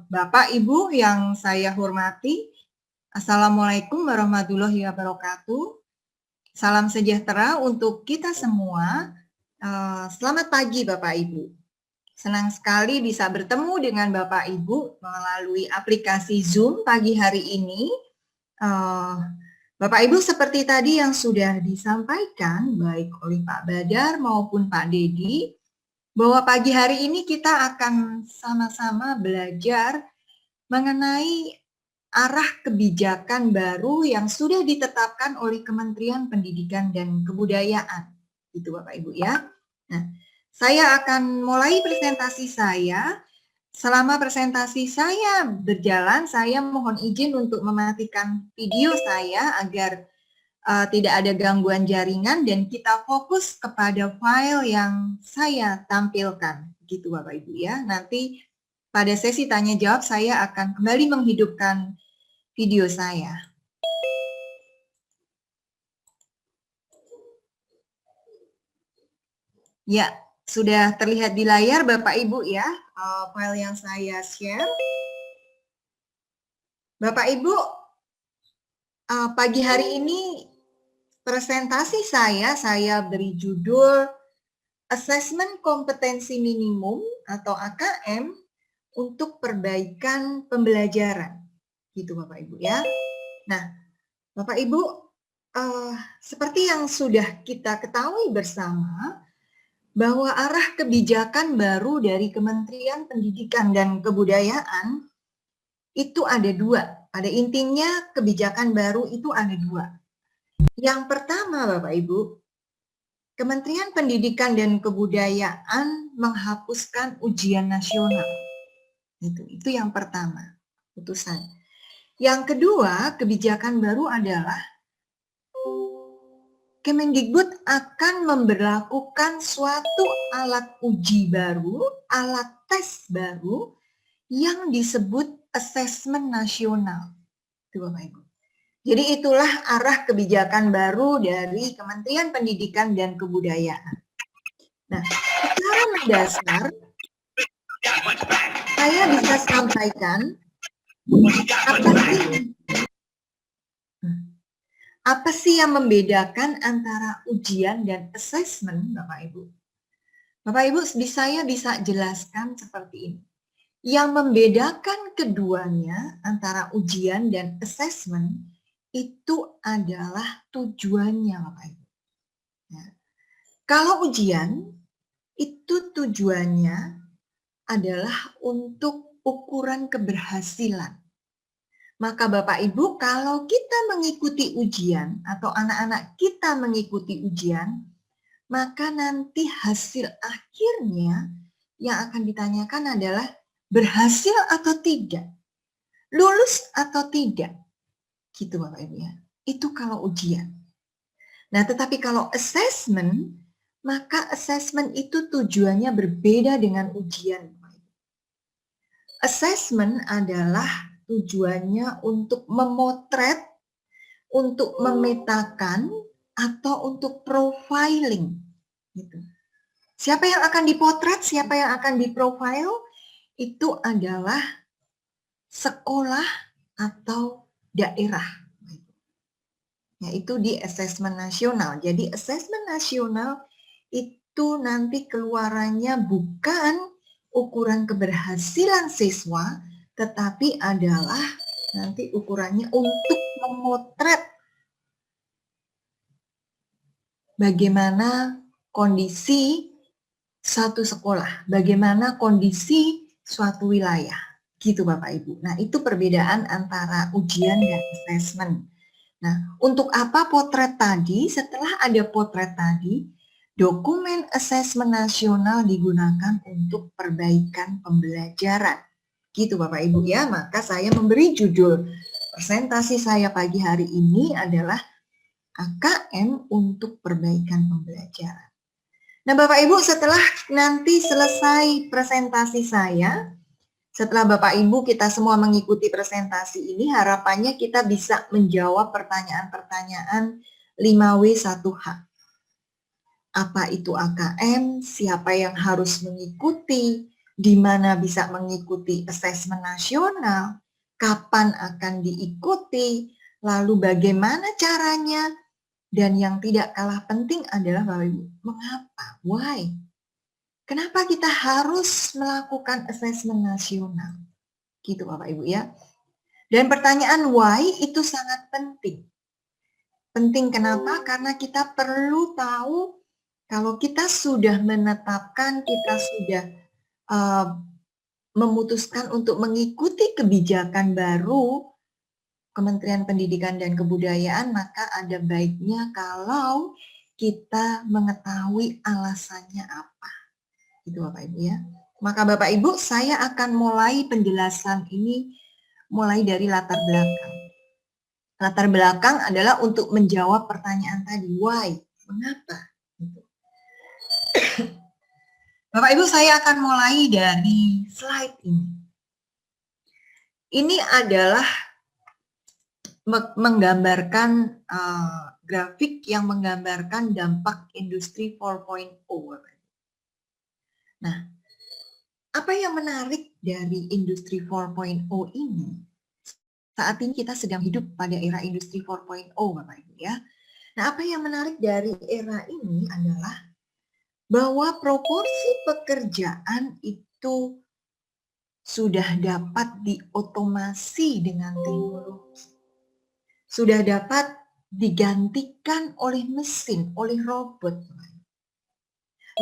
Bapak Ibu yang saya hormati. Assalamualaikum warahmatullahi wabarakatuh. Salam sejahtera untuk kita semua. Selamat pagi Bapak Ibu. Senang sekali bisa bertemu dengan Bapak Ibu melalui aplikasi Zoom pagi hari ini. Bapak Ibu, seperti tadi yang sudah disampaikan baik oleh Pak Badar maupun Pak Dedi, bahwa pagi hari ini kita akan sama-sama belajar mengenai arah kebijakan baru yang sudah ditetapkan oleh Kementerian Pendidikan dan Kebudayaan. Itu Bapak Ibu ya. Nah, saya akan mulai presentasi saya. Selama presentasi saya berjalan, saya mohon izin untuk mematikan video saya agar tidak ada gangguan jaringan dan kita fokus kepada file yang saya tampilkan. Gitu Bapak Ibu ya. Nanti pada sesi tanya jawab saya akan kembali menghidupkan video saya. Ya, sudah terlihat di layar Bapak Ibu ya, file yang saya share. Bapak Ibu, pagi hari ini presentasi saya beri judul Asesmen Kompetensi Minimum atau AKM untuk perbaikan pembelajaran. Gitu Bapak Ibu ya. Nah, Bapak Ibu, seperti yang sudah kita ketahui bersama, bahwa arah kebijakan baru dari Kementerian Pendidikan dan Kebudayaan itu ada dua. Pada intinya kebijakan baru itu ada dua. Yang pertama Bapak Ibu, Kementerian Pendidikan dan Kebudayaan menghapuskan ujian nasional. Itu yang pertama, putusan. Yang kedua, kebijakan baru adalah Kemendikbud akan memberlakukan suatu alat uji baru, alat tes baru yang disebut asesmen nasional. Itu Bapak Ibu. Jadi itulah arah kebijakan baru dari Kementerian Pendidikan dan Kebudayaan. Nah, secara mendasar saya bisa sampaikan apa sih yang membedakan antara ujian dan asesmen, Bapak Ibu? Bapak Ibu, saya bisa jelaskan seperti ini. Yang membedakan keduanya antara ujian dan asesmen itu adalah tujuannya, Bapak Ibu. Ya. Kalau ujian itu tujuannya adalah untuk ukuran keberhasilan. Maka Bapak Ibu, kalau kita mengikuti ujian atau anak-anak kita mengikuti ujian, maka nanti hasil akhirnya yang akan ditanyakan adalah berhasil atau tidak, lulus atau tidak. Gitu Bapak Ibu ya. Itu kalau ujian. Nah, tetapi kalau assessment, maka assessment itu tujuannya berbeda dengan ujian. Assessment adalah tujuannya untuk memotret, untuk memetakan, atau untuk profiling. Gitu. Siapa yang akan dipotret, siapa yang akan diprofile, itu adalah sekolah atau daerah. Yaitu di asesmen nasional. Jadi asesmen nasional itu nanti keluarannya bukan ukuran keberhasilan siswa, tetapi adalah nanti ukurannya untuk memotret bagaimana kondisi satu sekolah, bagaimana kondisi suatu wilayah. Gitu Bapak Ibu. Nah, itu perbedaan antara ujian dan asesmen. Nah, untuk apa potret tadi? Setelah ada potret tadi, dokumen asesmen nasional digunakan untuk perbaikan pembelajaran. Gitu Bapak Ibu ya, maka saya memberi judul presentasi saya pagi hari ini adalah AKM untuk perbaikan pembelajaran. Nah Bapak Ibu, setelah nanti selesai presentasi saya, setelah Bapak Ibu kita semua mengikuti presentasi ini, harapannya kita bisa menjawab pertanyaan-pertanyaan 5W1H. Apa itu AKM? Siapa yang harus mengikuti? di mana bisa mengikuti asesmen nasional, kapan akan diikuti, lalu bagaimana caranya, dan yang tidak kalah penting adalah Bapak Ibu, mengapa? Why? Kenapa kita harus melakukan asesmen nasional? Gitu Bapak Ibu ya. Dan pertanyaan why itu sangat penting. Penting kenapa? Karena kita perlu tahu kalau kita sudah menetapkan, kita sudah memutuskan untuk mengikuti kebijakan baru Kementerian Pendidikan dan Kebudayaan, maka ada baiknya kalau kita mengetahui alasannya apa. Gitu Bapak Ibu ya. Maka Bapak Ibu, saya akan mulai penjelasan ini mulai dari latar belakang. Latar belakang adalah untuk menjawab pertanyaan tadi, why? Mengapa? Gitu. Bapak Ibu, saya akan mulai dari slide ini. Ini adalah menggambarkan grafik yang menggambarkan dampak industri 4.0. Nah, apa yang menarik dari industri 4.0 ini? Saat ini kita sedang hidup pada era industri 4.0, Bapak Ibu ya. Nah, apa yang menarik dari era ini adalah bahwa proporsi pekerjaan itu sudah dapat diotomasi dengan teknologi. Sudah dapat digantikan oleh mesin, oleh robot.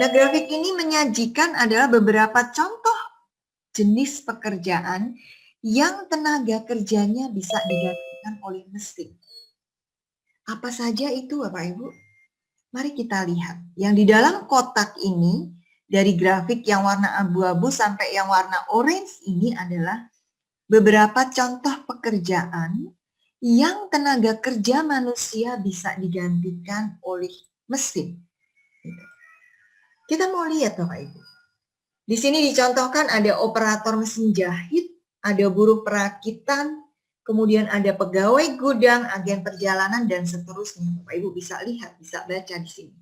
Nah, grafik ini menyajikan adalah beberapa contoh jenis pekerjaan yang tenaga kerjanya bisa digantikan oleh mesin. Apa saja itu, Bapak Ibu? Mari kita lihat. Yang di dalam kotak ini, dari grafik yang warna abu-abu sampai yang warna orange ini adalah beberapa contoh pekerjaan yang tenaga kerja manusia bisa digantikan oleh mesin. Kita mau lihat Bapak Ibu. Di sini dicontohkan ada operator mesin jahit, ada buruh perakitan, kemudian ada pegawai gudang, agen perjalanan, dan seterusnya. Bapak Ibu bisa lihat, bisa baca di sini.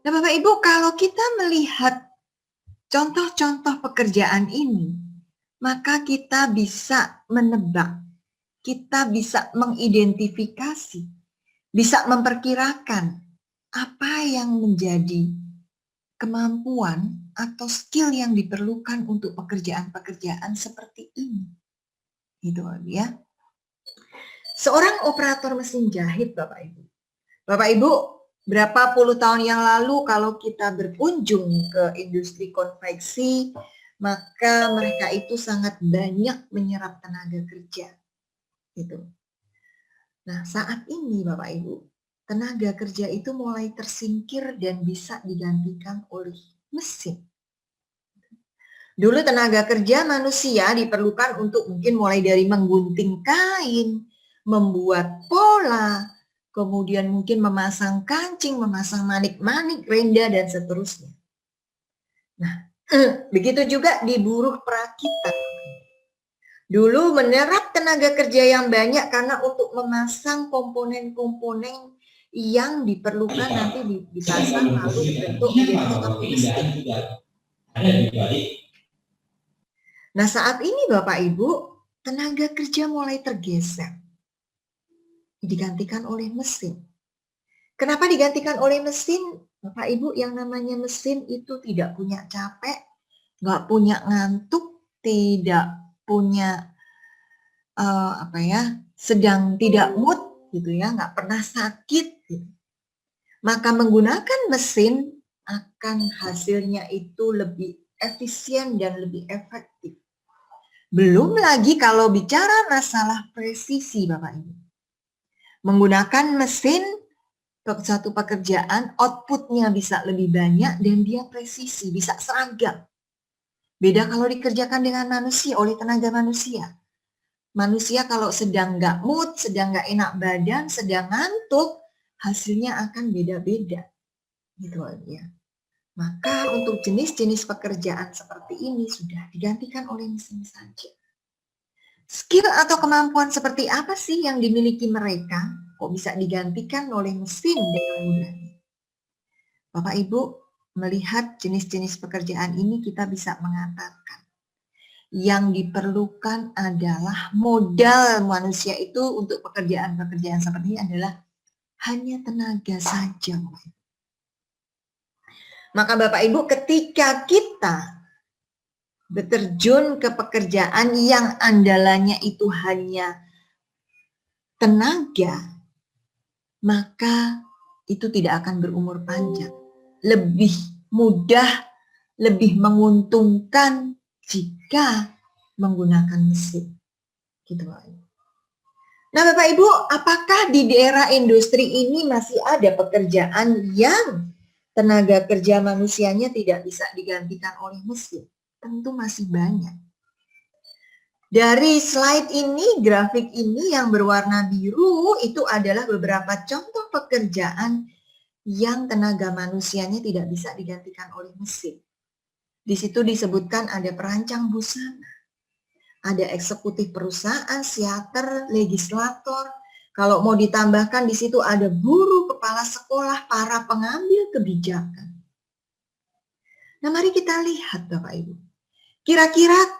Nah Bapak Ibu, kalau kita melihat contoh-contoh pekerjaan ini, maka kita bisa menebak, kita bisa mengidentifikasi, bisa memperkirakan apa yang menjadi kemampuan atau skill yang diperlukan untuk pekerjaan-pekerjaan seperti ini. Gitu ya. Seorang operator mesin jahit Bapak Ibu. Bapak Ibu, berapa puluh tahun yang lalu kalau kita berkunjung ke industri konveksi, maka mereka itu sangat banyak menyerap tenaga kerja. Gitu. Nah, saat ini Bapak Ibu, tenaga kerja itu mulai tersingkir dan bisa digantikan oleh mesin. Dulu tenaga kerja manusia diperlukan untuk mungkin mulai dari menggunting kain, membuat pola, kemudian mungkin memasang kancing, memasang manik-manik, renda, dan seterusnya. Nah, begitu juga di buruh perakitan. Dulu menyerap tenaga kerja yang banyak karena untuk memasang komponen-komponen yang diperlukan nanti dipasang lalu dibentuk menjadi suatu mesin. Nah saat ini Bapak Ibu, tenaga kerja mulai tergeser. Digantikan oleh mesin. Kenapa digantikan oleh mesin? Bapak Ibu, yang namanya mesin itu tidak punya capek, nggak punya ngantuk, tidak punya sedang tidak mood gitu ya, nggak pernah sakit gitu. Maka menggunakan mesin akan hasilnya itu lebih efisien dan lebih efektif. Belum lagi kalau bicara masalah presisi Bapak Ibu. Menggunakan mesin satu pekerjaan outputnya bisa lebih banyak dan dia presisi, bisa seragam. Beda kalau dikerjakan dengan manusia, oleh tenaga manusia. Manusia kalau sedang nggak mood, sedang nggak enak badan, sedang ngantuk, hasilnya akan beda-beda. Gitu ya. Maka untuk jenis-jenis pekerjaan seperti ini sudah digantikan oleh mesin saja. Skill atau kemampuan seperti apa sih yang dimiliki mereka? Kok bisa digantikan oleh mesin dengan mudah? Bapak Ibu, melihat jenis-jenis pekerjaan ini, kita bisa mengatakan yang diperlukan adalah modal manusia itu untuk pekerjaan-pekerjaan seperti ini adalah hanya tenaga saja. Maka Bapak Ibu, ketika kita beterjun ke pekerjaan yang andalannya itu hanya tenaga, maka itu tidak akan berumur panjang. Lebih mudah, lebih menguntungkan jika menggunakan mesin. Gitu Bapak Ibu. Nah Bapak Ibu, apakah di daerah industri ini masih ada pekerjaan yang tenaga kerja manusianya tidak bisa digantikan oleh mesin? Tentu masih banyak. Dari slide ini, grafik ini yang berwarna biru itu adalah beberapa contoh pekerjaan yang tenaga manusianya tidak bisa digantikan oleh mesin. Di situ disebutkan ada perancang busana, ada eksekutif perusahaan, siater, legislator. Kalau mau ditambahkan di situ ada guru, kepala sekolah, para pengambil kebijakan. Nah, mari kita lihat Bapak Ibu. Kira-kira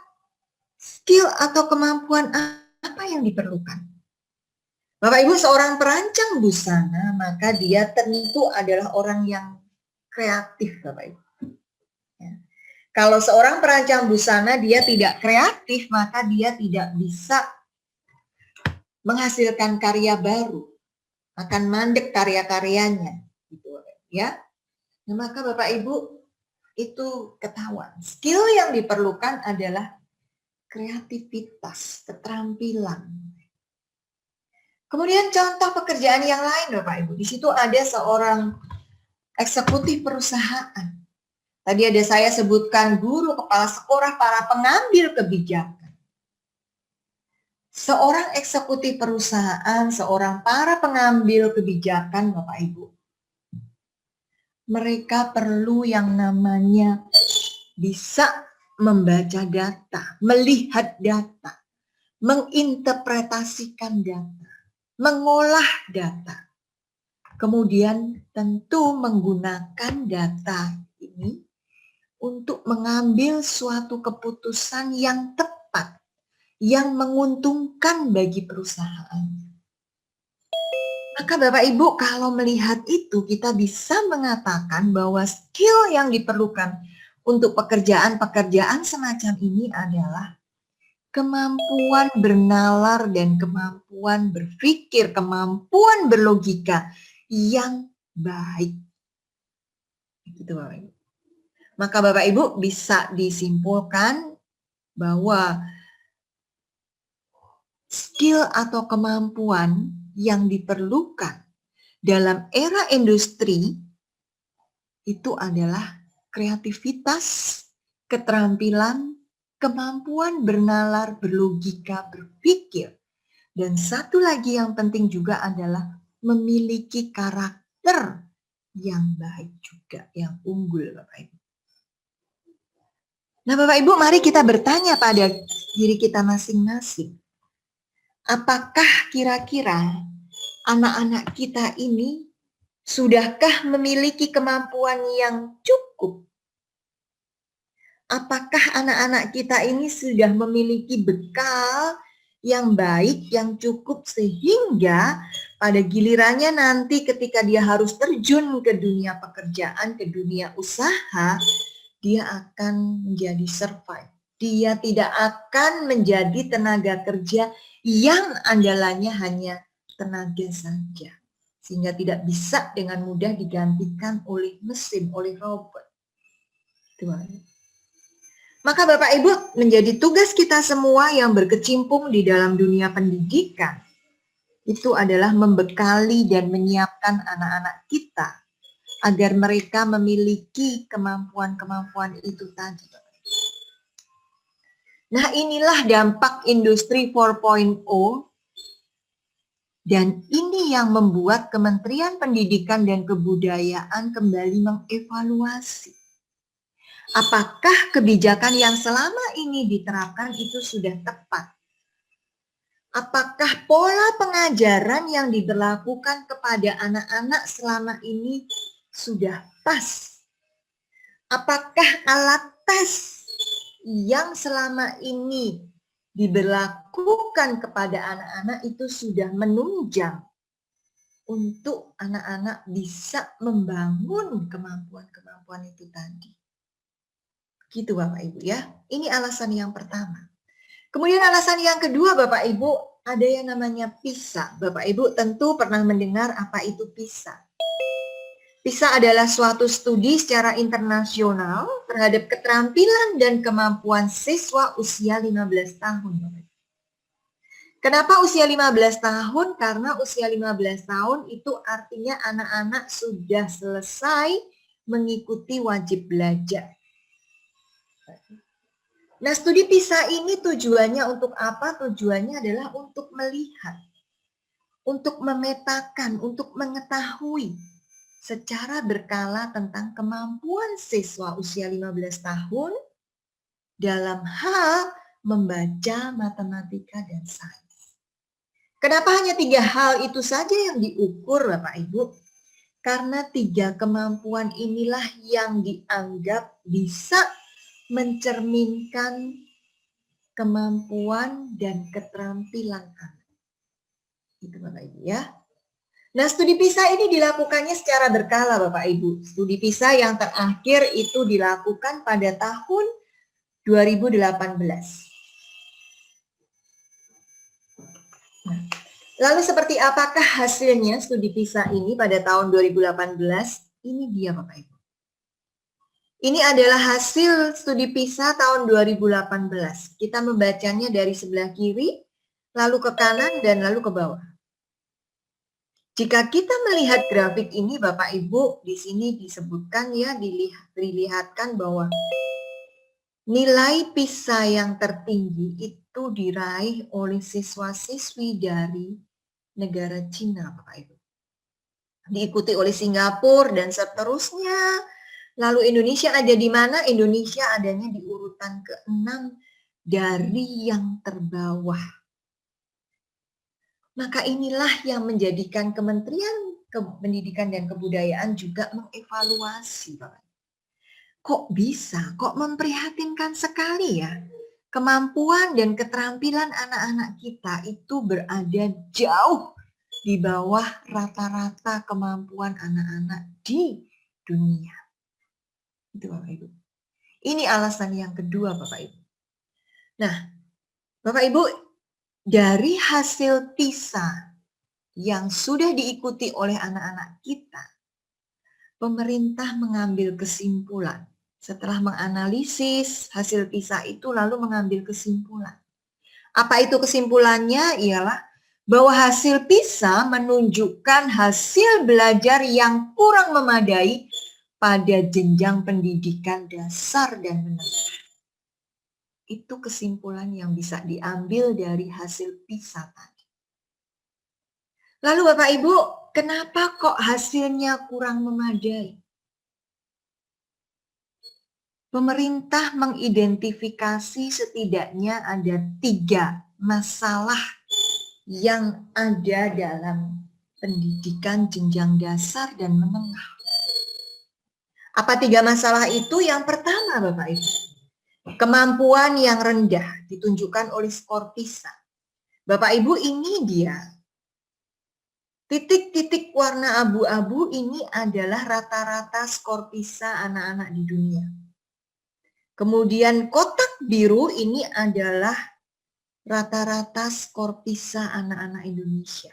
skill atau kemampuan apa yang diperlukan? Bapak Ibu, seorang perancang busana, maka dia tentu adalah orang yang kreatif Bapak Ibu. Ya. Kalau seorang perancang busana dia tidak kreatif, maka dia tidak bisa menghasilkan karya baru. Akan mandek karya-karyanya. Gitu, ya. Nah, maka Bapak Ibu itu ketahuan. Skill yang diperlukan adalah kreativitas, keterampilan. Kemudian contoh pekerjaan yang lain Bapak Ibu. Di situ ada seorang eksekutif perusahaan. Tadi ada saya sebutkan guru, kepala sekolah, para pengambil kebijakan. Seorang eksekutif perusahaan, seorang para pengambil kebijakan Bapak Ibu. Mereka perlu yang namanya bisa membaca data, melihat data, menginterpretasikan data, mengolah data. Kemudian tentu menggunakan data ini untuk mengambil suatu keputusan yang tepat, yang menguntungkan bagi perusahaan. Maka Bapak Ibu, kalau melihat itu kita bisa mengatakan bahwa skill yang diperlukan untuk pekerjaan-pekerjaan semacam ini adalah kemampuan bernalar dan kemampuan berpikir, kemampuan berlogika yang baik. Gitu Bapak Ibu. Maka Bapak Ibu bisa disimpulkan bahwa skill atau kemampuan yang diperlukan dalam era industri itu adalah kreativitas, keterampilan, kemampuan bernalar, berlogika, berpikir. Dan satu lagi yang penting juga adalah memiliki karakter yang baik juga, yang unggul Bapak Ibu. Nah Bapak Ibu, mari kita bertanya pada diri kita masing-masing. Apakah kira-kira anak-anak kita ini sudahkah memiliki kemampuan yang cukup? Apakah anak-anak kita ini sudah memiliki bekal yang baik, yang cukup sehingga pada gilirannya nanti ketika dia harus terjun ke dunia pekerjaan, ke dunia usaha, dia akan menjadi survive. Dia tidak akan menjadi tenaga kerja yang andalannya hanya tenaga saja. Sehingga tidak bisa dengan mudah digantikan oleh mesin, oleh robot. Maka Bapak Ibu, menjadi tugas kita semua yang berkecimpung di dalam dunia pendidikan, itu adalah membekali dan menyiapkan anak-anak kita agar mereka memiliki kemampuan-kemampuan itu tadi. Nah, inilah dampak industri 4.0 dan ini yang membuat Kementerian Pendidikan dan Kebudayaan kembali mengevaluasi apakah kebijakan yang selama ini diterapkan itu sudah tepat. Apakah pola pengajaran yang diberlakukan kepada anak-anak selama ini sudah pas Apakah alat tes yang selama ini diberlakukan kepada anak-anak itu sudah menunjang untuk anak-anak bisa membangun kemampuan-kemampuan itu tadi? Gitu Bapak Ibu ya. Ini alasan yang pertama. Kemudian alasan yang kedua Bapak Ibu, ada yang namanya PISA. Bapak Ibu tentu pernah mendengar apa itu PISA. PISA adalah suatu studi secara internasional terhadap keterampilan dan kemampuan siswa usia 15 tahun. Kenapa usia 15 tahun? Karena usia 15 tahun itu artinya anak-anak sudah selesai mengikuti wajib belajar. Nah, studi PISA ini tujuannya untuk apa? Tujuannya adalah untuk melihat, untuk memetakan, untuk mengetahui secara berkala tentang kemampuan siswa usia 15 tahun dalam hal membaca matematika dan sains. Kenapa hanya 3 hal itu saja yang diukur Bapak Ibu? Karena 3 kemampuan inilah yang dianggap bisa mencerminkan kemampuan dan keterampilan anak. Itu Bapak Ibu ya. Nah, studi PISA ini dilakukannya secara berkala Bapak Ibu. Studi PISA yang terakhir itu dilakukan pada tahun 2018. Nah, lalu seperti apakah hasilnya studi PISA ini pada tahun 2018? Ini dia Bapak Ibu. Ini adalah hasil studi PISA tahun 2018. Kita membacanya dari sebelah kiri, lalu ke kanan, dan lalu ke bawah. Jika kita melihat grafik ini Bapak Ibu, di sini disebutkan ya, dilihatkan bahwa nilai PISA yang tertinggi itu diraih oleh siswa-siswi dari negara Cina Bapak Ibu. Diikuti oleh Singapura dan seterusnya. Lalu Indonesia ada di mana? Indonesia adanya di urutan ke-6 dari yang terbawah. Maka inilah yang menjadikan Kementerian Pendidikan dan Kebudayaan juga mengevaluasi, Bapak. Kok bisa? Kok memprihatinkan sekali ya? Kemampuan dan keterampilan anak-anak kita itu berada jauh di bawah rata-rata kemampuan anak-anak di dunia. Itu Bapak Ibu. Ini alasan yang kedua Bapak Ibu. Nah, Bapak Ibu, dari hasil PISA yang sudah diikuti oleh anak-anak kita, pemerintah mengambil kesimpulan. Setelah menganalisis hasil PISA itu lalu mengambil kesimpulan. Apa itu kesimpulannya? Ialah bahwa hasil PISA menunjukkan hasil belajar yang kurang memadai pada jenjang pendidikan dasar dan menengah. Itu kesimpulan yang bisa diambil dari hasil PISA tadi. Lalu Bapak Ibu, kenapa kok hasilnya kurang memadai? Pemerintah mengidentifikasi setidaknya ada 3 masalah yang ada dalam pendidikan jenjang dasar dan menengah. Apa 3 masalah itu? Yang pertama Bapak Ibu, kemampuan yang rendah ditunjukkan oleh skor PISA. Bapak Ibu, ini dia. Titik-titik warna abu-abu ini adalah rata-rata skor PISA anak-anak di dunia. Kemudian kotak biru ini adalah rata-rata skor PISA anak-anak Indonesia.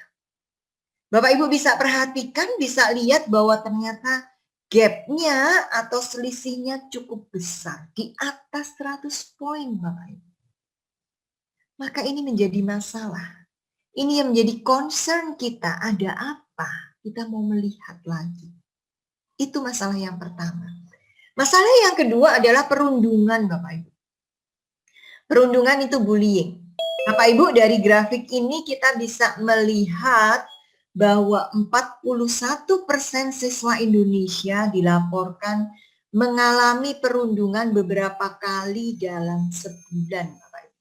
Bapak Ibu bisa perhatikan, bisa lihat bahwa ternyata gap-nya atau selisihnya cukup besar, di atas 100 poin Bapak Ibu. Maka ini menjadi masalah. Ini yang menjadi concern kita, ada apa? Kita mau melihat lagi. Itu masalah yang pertama. Masalah yang kedua adalah perundungan Bapak Ibu. Perundungan itu bullying. Bapak Ibu, dari grafik ini kita bisa melihat bahwa 41% siswa Indonesia dilaporkan mengalami perundungan beberapa kali dalam sebulan. Bapak Ibu.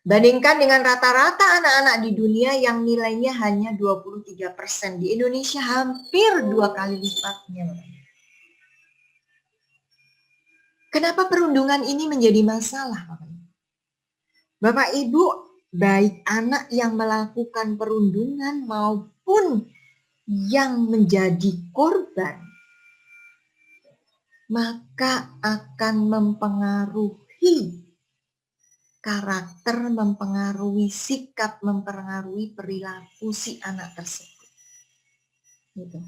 Bandingkan dengan rata-rata anak-anak di dunia yang nilainya hanya 23%. Di Indonesia hampir 2 kali lipatnya. Kenapa perundungan ini menjadi masalah, Bapak Ibu? Bapak Ibu, baik anak yang melakukan perundungan maupun yang menjadi korban, maka akan mempengaruhi karakter, mempengaruhi sikap, mempengaruhi perilaku si anak tersebut. Gitu.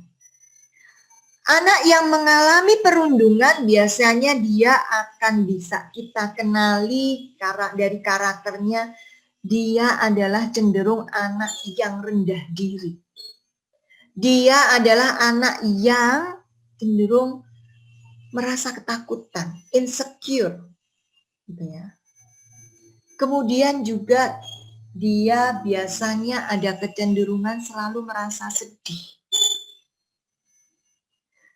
Anak yang mengalami perundungan biasanya dia akan bisa kita kenali dari karakternya, dia adalah cenderung anak yang rendah diri. Dia adalah anak yang cenderung merasa ketakutan, insecure, gitu ya. Kemudian juga dia biasanya ada kecenderungan selalu merasa sedih.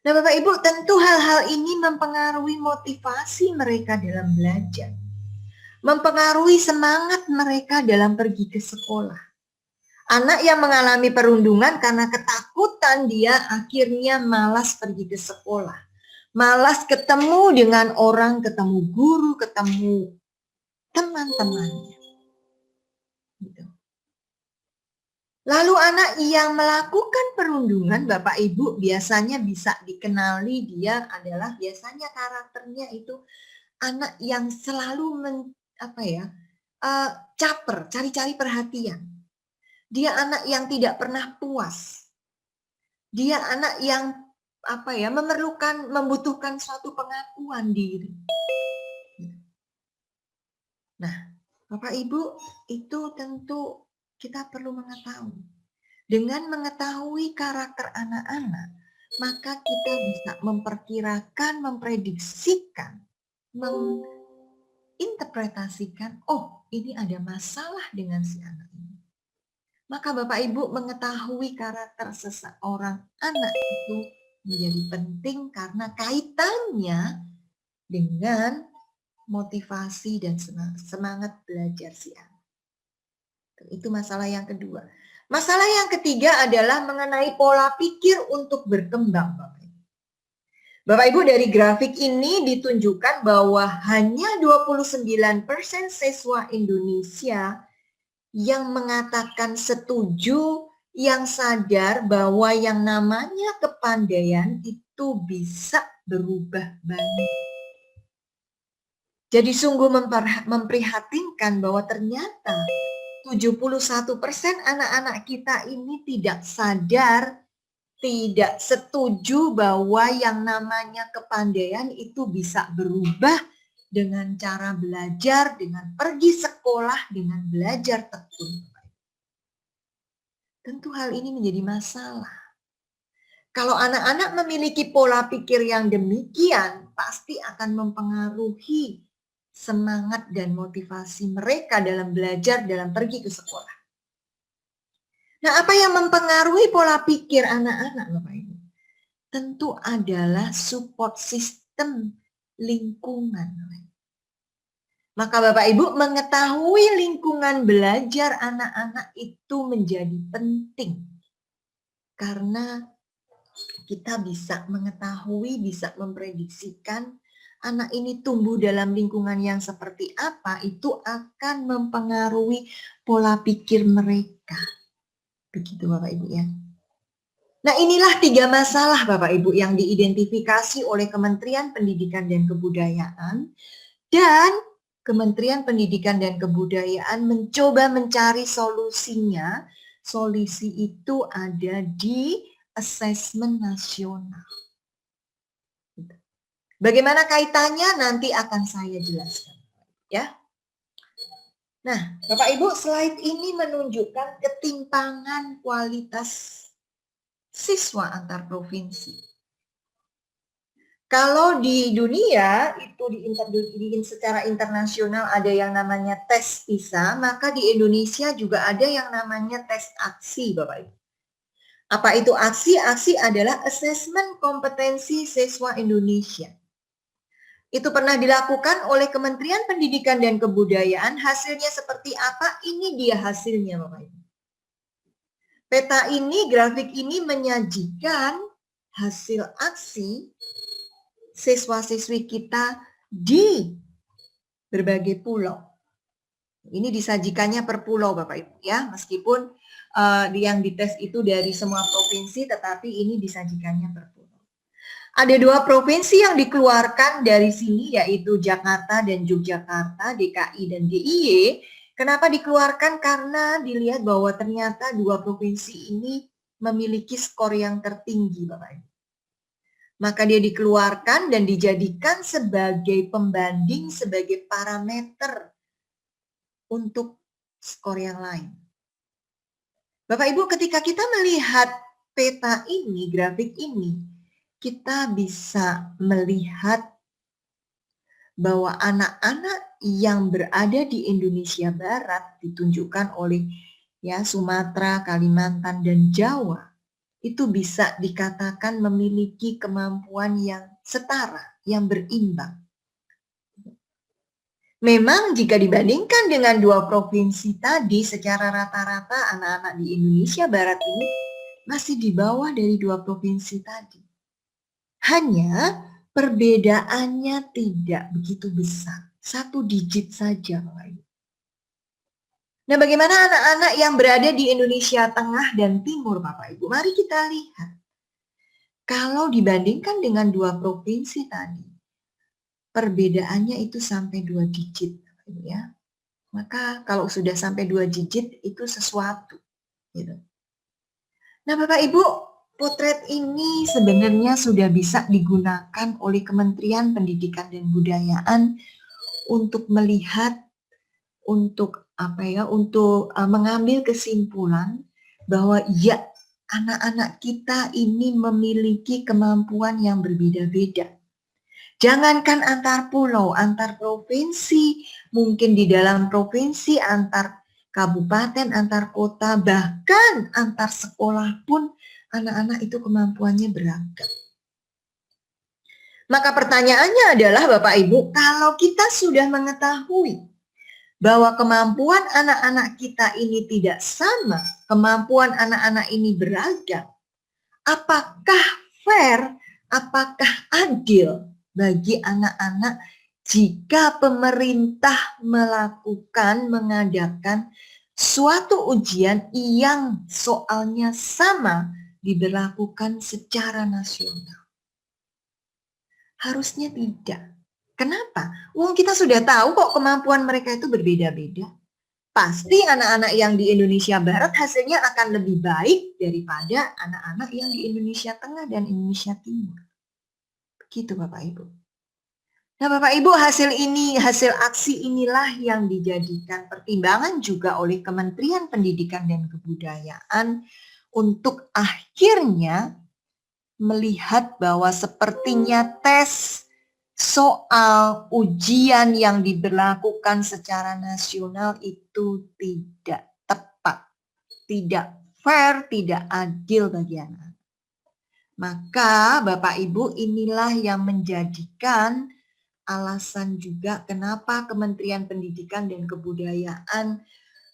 Nah, Bapak Ibu, tentu hal-hal ini mempengaruhi motivasi mereka dalam belajar. Mempengaruhi semangat mereka dalam pergi ke sekolah. Anak yang mengalami perundungan karena ketakutan, dia akhirnya malas pergi ke sekolah. Malas ketemu dengan orang, ketemu guru, ketemu teman-temannya. Gitu. Lalu anak yang melakukan perundungan, Bapak Ibu, biasanya bisa dikenali dia adalah biasanya karakternya itu anak yang selalu caper, cari-cari perhatian. Dia anak yang tidak pernah puas. Dia anak yang membutuhkan suatu pengakuan diri. Nah, Bapak Ibu, itu tentu kita perlu mengetahui. Dengan mengetahui karakter anak-anak, maka kita bisa memperkirakan, memprediksikan, menginterpretasikan, oh ini ada masalah dengan si anak ini. Maka Bapak Ibu mengetahui karakter seseorang anak itu menjadi penting karena kaitannya dengan motivasi dan semangat belajar si anak. Itu masalah yang kedua. Masalah yang ketiga adalah mengenai pola pikir untuk berkembang, Bapak Ibu. Bapak Ibu, dari grafik ini ditunjukkan bahwa hanya 29% siswa Indonesia yang mengatakan setuju, yang sadar bahwa yang namanya kepandaian itu bisa berubah banyak. Jadi sungguh memprihatinkan bahwa ternyata 71% anak-anak kita ini tidak sadar, tidak setuju bahwa yang namanya kepandaian itu bisa berubah dengan cara belajar, dengan pergi sekolah, dengan belajar tekun. Tentu hal ini menjadi masalah. Kalau anak-anak memiliki pola pikir yang demikian, pasti akan mempengaruhi semangat dan motivasi mereka dalam belajar, dalam pergi ke sekolah. Nah, apa yang mempengaruhi pola pikir anak-anak, Bapak Ibu? Tentu adalah support system lingkungan. Maka Bapak Ibu mengetahui lingkungan belajar anak-anak itu menjadi penting. Karena kita bisa mengetahui, bisa memprediksikan anak ini tumbuh dalam lingkungan yang seperti apa, itu akan mempengaruhi pola pikir mereka. Begitu Bapak Ibu ya. Nah, inilah 3 masalah Bapak Ibu yang diidentifikasi oleh Kementerian Pendidikan dan Kebudayaan, dan Kementerian Pendidikan dan Kebudayaan mencoba mencari solusinya. Solusi itu ada di asesmen nasional. Bagaimana kaitannya nanti akan saya jelaskan, ya. Nah, Bapak Ibu, slide ini menunjukkan ketimpangan kualitas siswa antar provinsi. Kalau di dunia itu secara internasional ada yang namanya tes PISA, maka di Indonesia juga ada yang namanya tes aksi, Bapak Ibu. Apa itu aksi? Aksi adalah asesmen kompetensi siswa Indonesia. Itu pernah dilakukan oleh Kementerian Pendidikan dan Kebudayaan. Hasilnya seperti apa? Ini dia hasilnya, Bapak Ibu. Peta ini, grafik ini menyajikan hasil aksi siswa-siswi kita di berbagai pulau. Ini disajikannya per pulau Bapak Ibu ya, meskipun yang dites itu dari semua provinsi, tetapi ini disajikannya per pulau. Ada 2 provinsi yang dikeluarkan dari sini, yaitu Jakarta dan Yogyakarta, DKI dan DIY. Kenapa dikeluarkan? Karena dilihat bahwa ternyata 2 provinsi ini memiliki skor yang tertinggi Bapak Ibu. Maka dia dikeluarkan dan dijadikan sebagai pembanding, sebagai parameter untuk skor yang lain. Bapak Ibu, ketika kita melihat peta ini, grafik ini, kita bisa melihat bahwa anak-anak yang berada di Indonesia Barat ditunjukkan oleh Sumatera, Kalimantan, dan Jawa itu bisa dikatakan memiliki kemampuan yang setara, yang berimbang. Memang jika dibandingkan dengan 2 provinsi tadi, secara rata-rata anak-anak di Indonesia Barat ini masih di bawah dari 2 provinsi tadi. Hanya perbedaannya tidak begitu besar, 1 digit saja Bapak Ibu. Nah, bagaimana anak-anak yang berada di Indonesia Tengah dan Timur Bapak Ibu? Mari kita lihat. Kalau dibandingkan dengan 2 provinsi tadi, perbedaannya itu sampai 2 digit Bapak Ibu ya. Maka kalau sudah sampai 2 digit itu sesuatu gitu. Nah, Bapak Ibu, potret ini sebenarnya sudah bisa digunakan oleh Kementerian Pendidikan dan Kebudayaan untuk melihat, untuk mengambil kesimpulan bahwa ya, anak-anak kita ini memiliki kemampuan yang berbeda-beda. Jangankan antar pulau, antar provinsi, mungkin di dalam provinsi, antar kabupaten, antar kota, bahkan antar sekolah pun anak-anak itu kemampuannya beragam. Maka pertanyaannya adalah Bapak Ibu, kalau kita sudah mengetahui bahwa kemampuan anak-anak kita ini tidak sama, kemampuan anak-anak ini beragam, apakah fair, apakah adil bagi anak-anak jika pemerintah mengadakan suatu ujian yang soalnya sama diberlakukan secara nasional? Harusnya tidak. Kenapa? Kita sudah tahu kok kemampuan mereka itu berbeda-beda. Pasti anak-anak yang di Indonesia Barat hasilnya akan lebih baik daripada anak-anak yang di Indonesia Tengah dan Indonesia Timur. Begitu Bapak Ibu. Nah Bapak Ibu, hasil aksi inilah yang dijadikan pertimbangan juga oleh Kementerian Pendidikan dan Kebudayaan untuk akhirnya melihat bahwa sepertinya tes soal ujian yang diberlakukan secara nasional itu tidak tepat, tidak fair, tidak adil bagi anak. Maka Bapak Ibu, inilah yang menjadikan alasan juga kenapa Kementerian Pendidikan dan Kebudayaan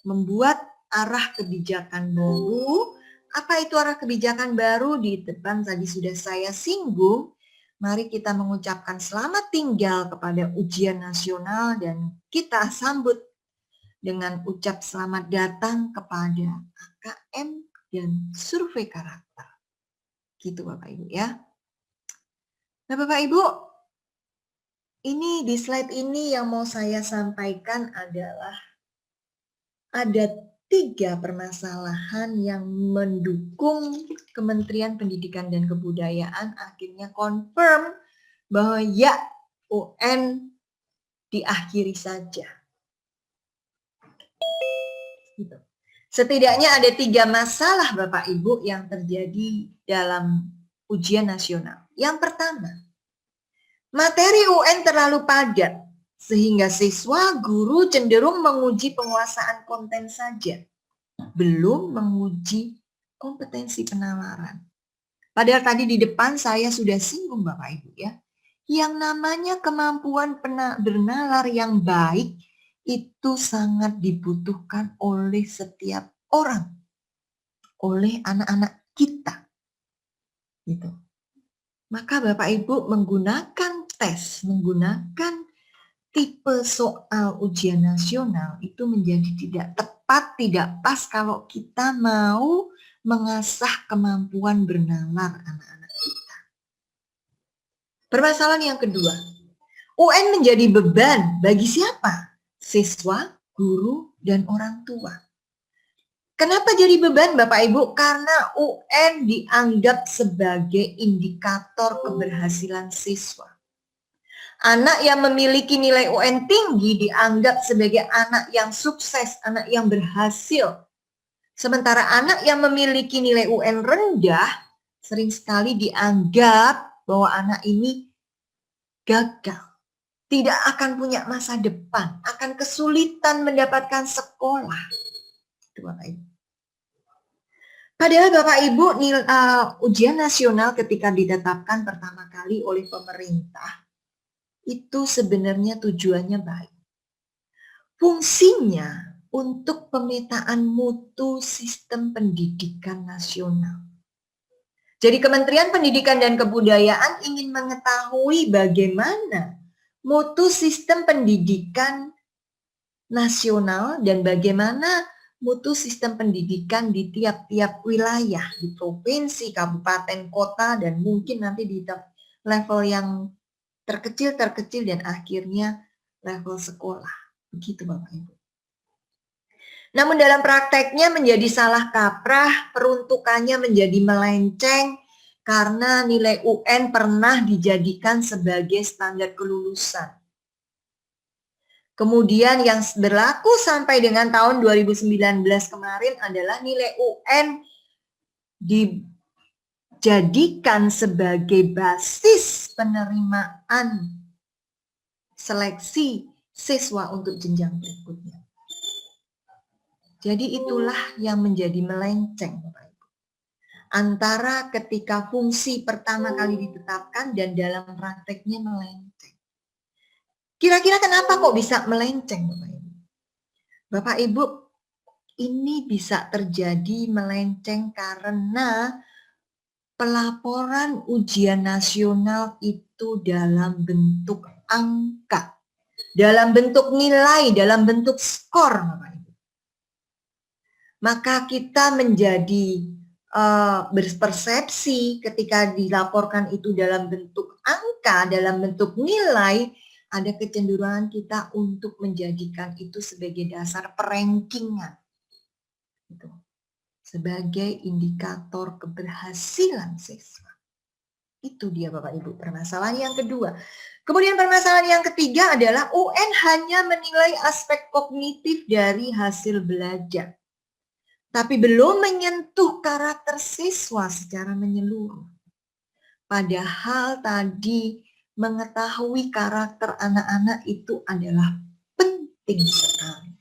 membuat arah kebijakan baru. Apa itu arah kebijakan baru? Di depan tadi sudah saya singgung. Mari kita mengucapkan selamat tinggal kepada ujian nasional dan kita sambut dengan ucap selamat datang kepada AKM dan survei karakter. Gitu Bapak Ibu ya. Nah Bapak Ibu, ini di slide ini yang mau saya sampaikan adalah ada 3 permasalahan yang mendukung Kementerian Pendidikan dan Kebudayaan akhirnya confirm bahwa ya, UN diakhiri saja. Gitu. Setidaknya ada 3 masalah Bapak Ibu yang terjadi dalam ujian nasional. Yang pertama, materi UN terlalu padat sehingga siswa guru cenderung menguji penguasaan konten saja, belum menguji kompetensi penalaran. Padahal tadi di depan saya sudah singgung Bapak Ibu ya, yang namanya kemampuan bernalar yang baik itu sangat dibutuhkan oleh setiap orang, oleh anak-anak kita. Gitu. Maka Bapak Ibu menggunakan tes, menggunakan tipe soal ujian nasional itu menjadi tidak tepat, tidak pas kalau kita mau mengasah kemampuan bernalar anak-anak kita. Permasalahan yang kedua, UN menjadi beban bagi siapa? Siswa, guru, dan orang tua. Kenapa jadi beban Bapak Ibu? Karena UN dianggap sebagai indikator keberhasilan siswa. Anak yang memiliki nilai UN tinggi dianggap sebagai anak yang sukses, anak yang berhasil. Sementara anak yang memiliki nilai UN rendah sering sekali dianggap bahwa anak ini gagal. Tidak akan punya masa depan, akan kesulitan mendapatkan sekolah. Itu Bapak Ibu. Padahal Bapak Ibu, ujian nasional ketika ditetapkan pertama kali oleh pemerintah, itu sebenarnya tujuannya baik. Fungsinya untuk pemetaan mutu sistem pendidikan nasional. Jadi Kementerian Pendidikan dan Kebudayaan ingin mengetahui bagaimana mutu sistem pendidikan nasional dan bagaimana mutu sistem pendidikan di tiap-tiap wilayah, di provinsi, kabupaten, kota, dan mungkin nanti di level yang terkecil dan akhirnya level sekolah. Begitu Bapak Ibu. Namun dalam prakteknya menjadi salah kaprah, peruntukannya menjadi melenceng karena nilai UN pernah dijadikan sebagai standar kelulusan. Kemudian yang berlaku sampai dengan tahun 2019 kemarin adalah nilai UN dijadikan sebagai basis penerimaan seleksi siswa untuk jenjang berikutnya. Jadi itulah yang menjadi melenceng, Bapak Ibu. Antara ketika fungsi pertama kali ditetapkan dan dalam prakteknya melenceng. Kira-kira kenapa kok bisa melenceng, Bapak Ibu? Bapak Ibu, ini bisa terjadi melenceng karena pelaporan ujian nasional itu dalam bentuk angka, dalam bentuk nilai, dalam bentuk skor, Bapak Ibu. Maka kita menjadi berpersepsi ketika dilaporkan itu dalam bentuk angka, dalam bentuk nilai, ada kecenderungan kita untuk menjadikan itu sebagai dasar perankingan. Gitu. Sebagai indikator keberhasilan siswa. Itu dia Bapak Ibu permasalahan yang kedua. Kemudian permasalahan yang ketiga adalah UN hanya menilai aspek kognitif dari hasil belajar. Tapi belum menyentuh karakter siswa secara menyeluruh. Padahal tadi mengetahui karakter anak-anak itu adalah penting sekali.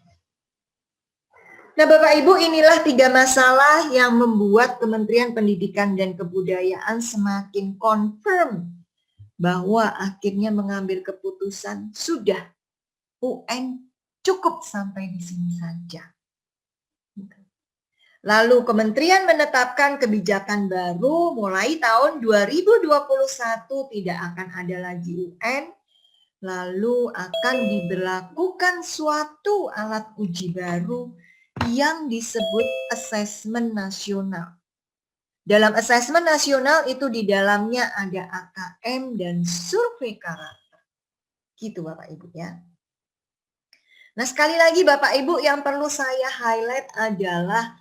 Nah Bapak Ibu, inilah 3 masalah yang membuat Kementerian Pendidikan dan Kebudayaan semakin confirm bahwa akhirnya mengambil keputusan sudah UN cukup sampai di sini saja. Lalu Kementerian menetapkan kebijakan baru mulai tahun 2021 tidak akan ada lagi UN, lalu akan diberlakukan suatu alat uji baru yang disebut asesmen nasional. Dalam asesmen nasional itu di dalamnya ada AKM dan survei karakter. Gitu Bapak Ibu ya. Nah sekali lagi Bapak Ibu yang perlu saya highlight adalah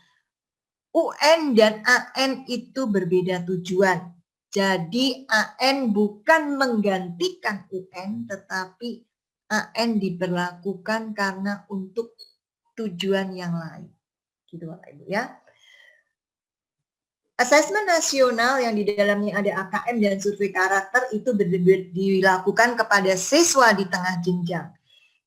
UN dan AN itu berbeda tujuan. Jadi AN bukan menggantikan UN, tetapi AN diberlakukan karena untuk tujuan yang lain. Gitu Bapak Ibu ya. Asesmen nasional yang di dalamnya ada AKM dan survei karakter itu dilakukan kepada siswa di tengah jenjang.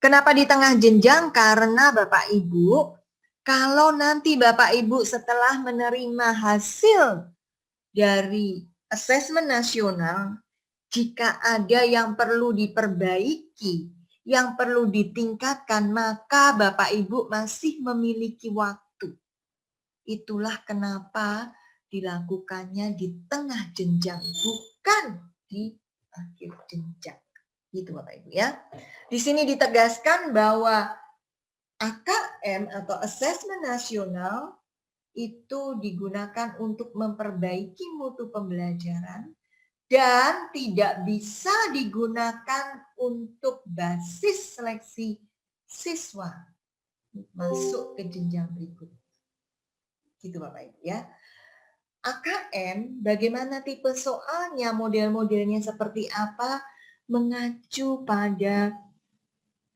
Kenapa di tengah jenjang? Karena Bapak Ibu, kalau nanti Bapak Ibu setelah menerima hasil dari asesmen nasional, jika ada yang perlu diperbaiki, yang perlu ditingkatkan, maka Bapak Ibu masih memiliki waktu. Itulah kenapa dilakukannya di tengah jenjang, bukan di akhir jenjang. Gitu Bapak Ibu ya. Di sini ditegaskan bahwa AKM atau Asesmen Nasional itu digunakan untuk memperbaiki mutu pembelajaran dan tidak bisa digunakan untuk basis seleksi siswa masuk ke jenjang berikut. Gitu Bapak Ibu ya. AKM, bagaimana tipe soalnya, model-modelnya seperti apa, mengacu pada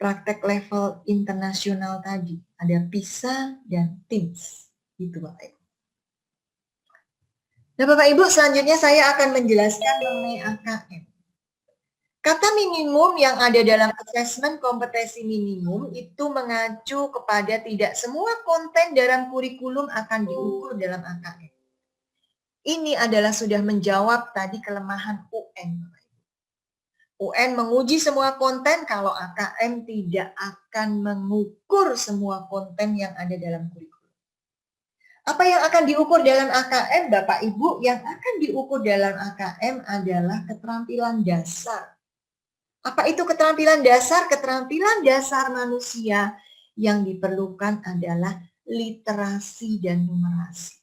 praktek level internasional tadi. Ada PISA dan TIMSS. Gitu Bapak Ibu. Nah Bapak Ibu, selanjutnya saya akan menjelaskan mengenai AKM. Kata minimum yang ada dalam asesmen kompetensi minimum itu mengacu kepada tidak semua konten dalam kurikulum akan diukur dalam AKM. Ini adalah sudah menjawab tadi kelemahan UN. UN menguji semua konten, kalau AKM tidak akan mengukur semua konten yang ada dalam kurikulum. Apa yang akan diukur dalam AKM, Bapak Ibu? Yang akan diukur dalam AKM adalah keterampilan dasar. Apa itu keterampilan dasar? Keterampilan dasar manusia yang diperlukan adalah literasi dan numerasi.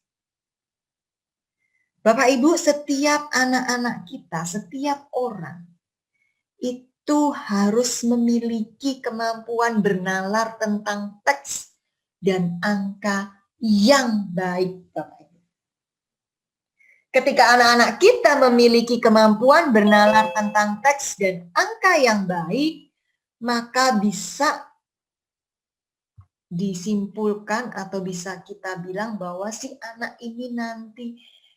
Bapak Ibu, setiap anak-anak kita, setiap orang itu harus memiliki kemampuan bernalar tentang teks dan angka yang baik, Bapak Ibu. Ketika anak-anak kita memiliki kemampuan bernalar tentang teks dan angka yang baik, maka bisa disimpulkan atau bisa kita bilang bahwa si anak ini nanti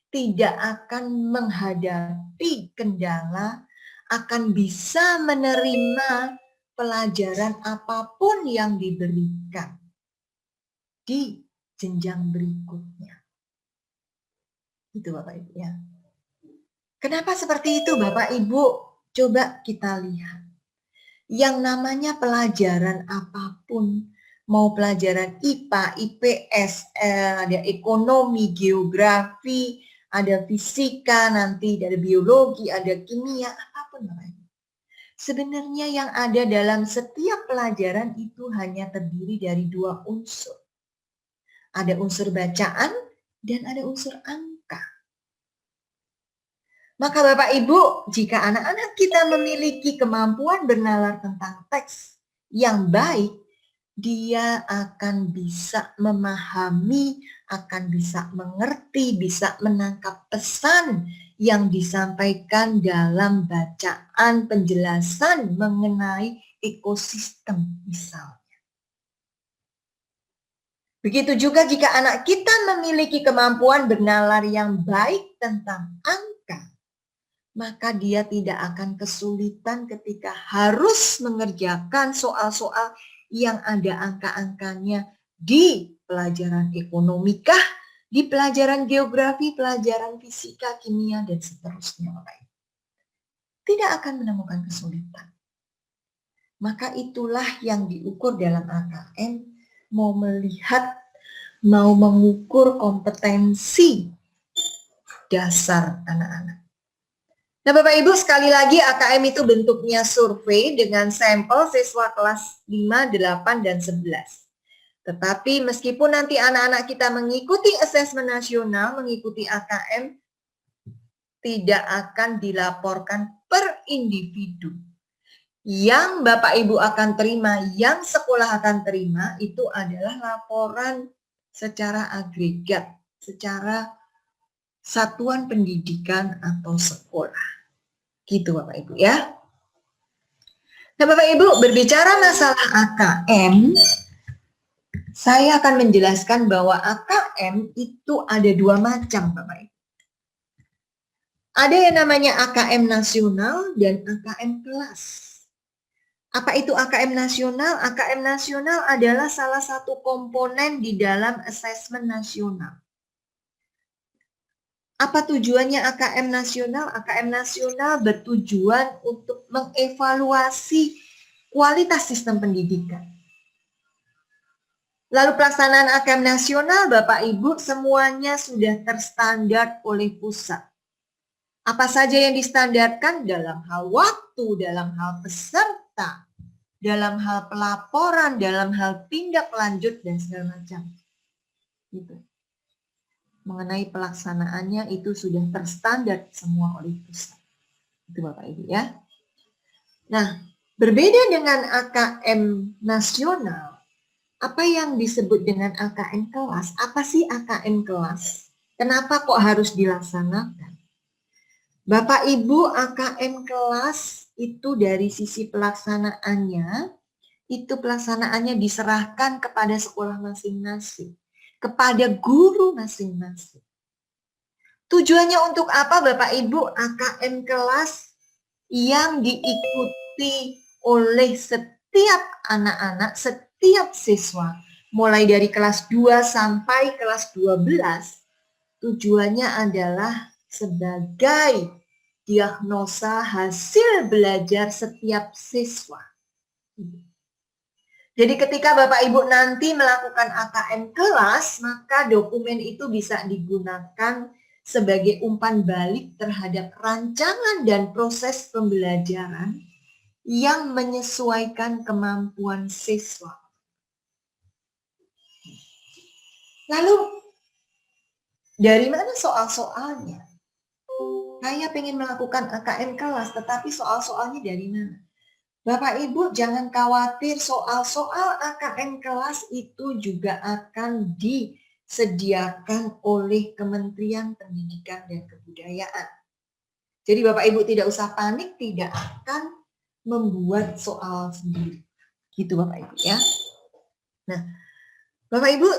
tidak akan menghadapi kendala, akan bisa menerima pelajaran apapun yang diberikan di jenjang berikutnya. Itu Bapak Ibu ya. Kenapa seperti itu Bapak Ibu? Coba kita lihat. Yang namanya pelajaran apapun, mau pelajaran IPA, IPS, ada ekonomi, geografi, ada fisika, nanti ada biologi, ada kimia, apapun Bapak Ibu. Sebenarnya yang ada dalam setiap pelajaran itu hanya terdiri dari dua unsur. Ada unsur bacaan dan ada unsur angka. Maka Bapak Ibu, jika anak-anak kita memiliki kemampuan bernalar tentang teks yang baik, dia akan bisa memahami, akan bisa mengerti, bisa menangkap pesan yang disampaikan dalam bacaan penjelasan mengenai ekosistem misalnya. Begitu juga jika anak kita memiliki kemampuan bernalar yang baik tentang angka, maka dia tidak akan kesulitan ketika harus mengerjakan soal-soal yang ada angka-angkanya di pelajaran ekonomi kah, di pelajaran geografi, pelajaran fisika, kimia, dan seterusnya. Tidak akan menemukan kesulitan. Maka itulah yang diukur dalam AKM, mau melihat, mau mengukur kompetensi dasar anak-anak. Nah Bapak Ibu, sekali lagi AKM itu bentuknya survei dengan sampel siswa kelas 5, 8, dan 11. Tetapi meskipun nanti anak-anak kita mengikuti asesmen nasional, mengikuti AKM, tidak akan dilaporkan per individu. Yang Bapak Ibu akan terima, yang sekolah akan terima, itu adalah laporan secara agregat, secara satuan pendidikan atau sekolah. Gitu Bapak Ibu ya. Nah Bapak Ibu, berbicara masalah AKM, saya akan menjelaskan bahwa AKM itu ada dua macam Bapak Ibu. Ada yang namanya AKM nasional dan AKM kelas. Apa itu AKM nasional? AKM nasional adalah salah satu komponen di dalam asesmen nasional. Apa tujuannya AKM nasional? AKM nasional bertujuan untuk mengevaluasi kualitas sistem pendidikan. Lalu pelaksanaan AKM nasional, Bapak Ibu, semuanya sudah terstandar oleh pusat. Apa saja yang distandarkan dalam hal waktu, dalam hal peserta, dalam hal pelaporan, dalam hal tindak lanjut, dan segala macam. Gitu. Mengenai pelaksanaannya itu sudah terstandar semua oleh pusat. Itu Bapak Ibu ya. Nah, berbeda dengan AKM nasional, apa yang disebut dengan AKM kelas? Apa sih AKM kelas? Kenapa kok harus dilaksanakan? Bapak Ibu, AKM kelas itu dari sisi pelaksanaannya, itu pelaksanaannya diserahkan kepada sekolah masing-masing, kepada guru masing-masing. Tujuannya untuk apa Bapak Ibu? AKM kelas yang diikuti oleh setiap anak-anak, setiap siswa, mulai dari kelas 2 sampai kelas 12, tujuannya adalah sebagai diagnosa hasil belajar setiap siswa. Jadi ketika Bapak Ibu nanti melakukan AKM kelas, maka dokumen itu bisa digunakan sebagai umpan balik terhadap rancangan dan proses pembelajaran yang menyesuaikan kemampuan siswa. Lalu, dari mana soal-soalnya? Saya ingin melakukan AKM kelas, tetapi soal-soalnya dari mana? Bapak Ibu jangan khawatir, soal-soal AKM kelas itu juga akan disediakan oleh Kementerian Pendidikan dan Kebudayaan. Jadi Bapak Ibu tidak usah panik, tidak akan membuat soal sendiri. Gitu Bapak Ibu ya. Nah, Bapak Ibu,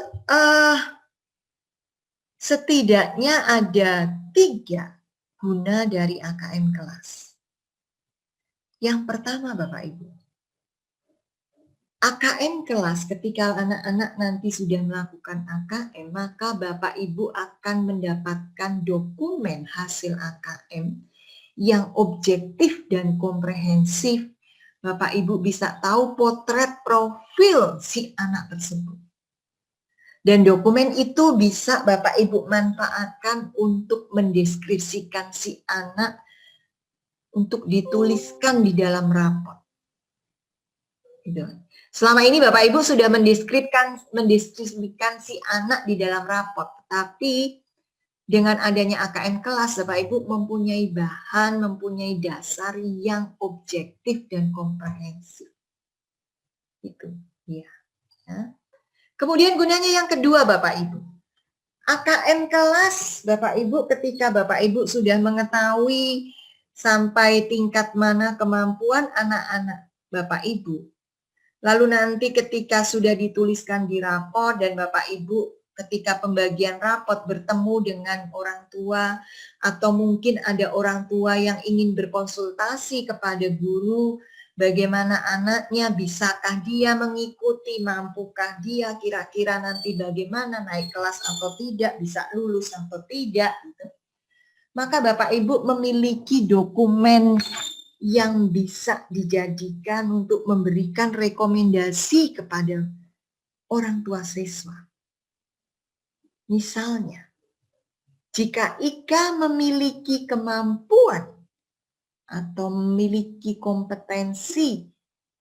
setidaknya ada 3 guna dari AKM kelas. Yang pertama Bapak Ibu, AKM kelas ketika anak-anak nanti sudah melakukan AKM, maka Bapak Ibu akan mendapatkan dokumen hasil AKM yang objektif dan komprehensif. Bapak Ibu bisa tahu potret profil si anak tersebut. Dan dokumen itu bisa Bapak Ibu manfaatkan untuk mendeskripsikan si anak untuk dituliskan di dalam rapor. Gitu. Selama ini Bapak Ibu sudah mendeskripsikan si anak di dalam rapor, tapi dengan adanya AKM kelas, Bapak Ibu mempunyai bahan, mempunyai dasar yang objektif dan komprehensif. Itu, ya. Kemudian gunanya yang kedua, Bapak Ibu. AKM kelas, Bapak Ibu, ketika Bapak Ibu sudah mengetahui sampai tingkat mana kemampuan anak-anak Bapak Ibu. Lalu nanti ketika sudah dituliskan di rapor dan Bapak Ibu ketika pembagian rapor bertemu dengan orang tua atau mungkin ada orang tua yang ingin berkonsultasi kepada guru, bagaimana anaknya, bisakah dia mengikuti, mampukah dia, kira-kira nanti bagaimana naik kelas atau tidak, bisa lulus atau tidak, gitu. Maka Bapak Ibu memiliki dokumen yang bisa dijadikan untuk memberikan rekomendasi kepada orang tua siswa. Misalnya, jika Ika memiliki kemampuan atau memiliki kompetensi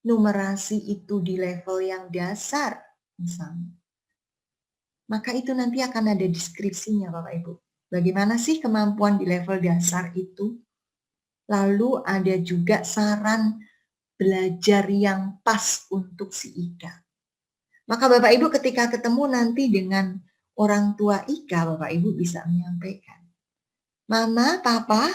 numerasi itu di level yang dasar, misalnya, maka itu nanti akan ada deskripsinya Bapak Ibu. Bagaimana sih kemampuan di level dasar itu? Lalu ada juga saran belajar yang pas untuk si Ika. Maka Bapak Ibu ketika ketemu nanti dengan orang tua Ika, Bapak Ibu bisa menyampaikan, Mama, Papa,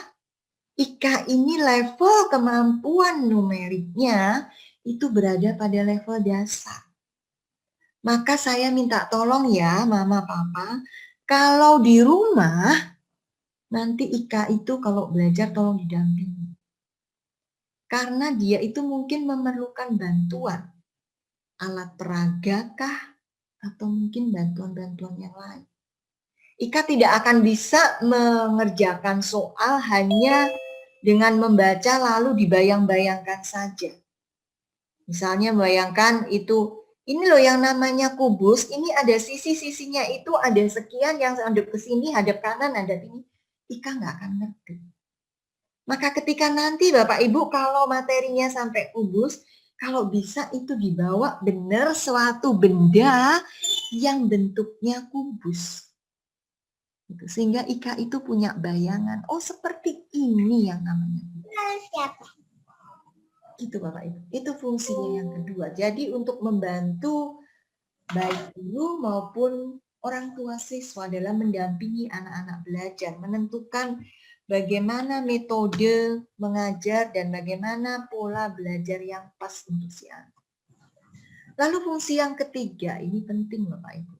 Ika ini level kemampuan numeriknya itu berada pada level dasar. Maka saya minta tolong ya Mama, Papa, kalau di rumah nanti Ika itu kalau belajar tolong didampingi. Karena dia itu mungkin memerlukan bantuan. Alat peraga kah? Atau mungkin bantuan-bantuan yang lain. Ika tidak akan bisa mengerjakan soal hanya dengan membaca lalu dibayang-bayangkan saja. Misalnya bayangkan itu, ini loh yang namanya kubus, ini ada sisi-sisinya itu ada sekian yang hadap ke sini, hadap kanan, hadap ini. Ika nggak akan ngerti. Maka ketika nanti Bapak Ibu kalau materinya sampai kubus, kalau bisa itu dibawa benar suatu benda yang bentuknya kubus. Gitu. Sehingga Ika itu punya bayangan, oh seperti ini yang namanya. Gitu Bapak Ibu. Itu fungsinya yang kedua. Jadi untuk membantu baik guru maupun orang tua siswa dalam mendampingi anak-anak belajar, menentukan bagaimana metode mengajar dan bagaimana pola belajar yang pas untuk si anak. Lalu fungsi yang ketiga, ini penting Bapak Ibu.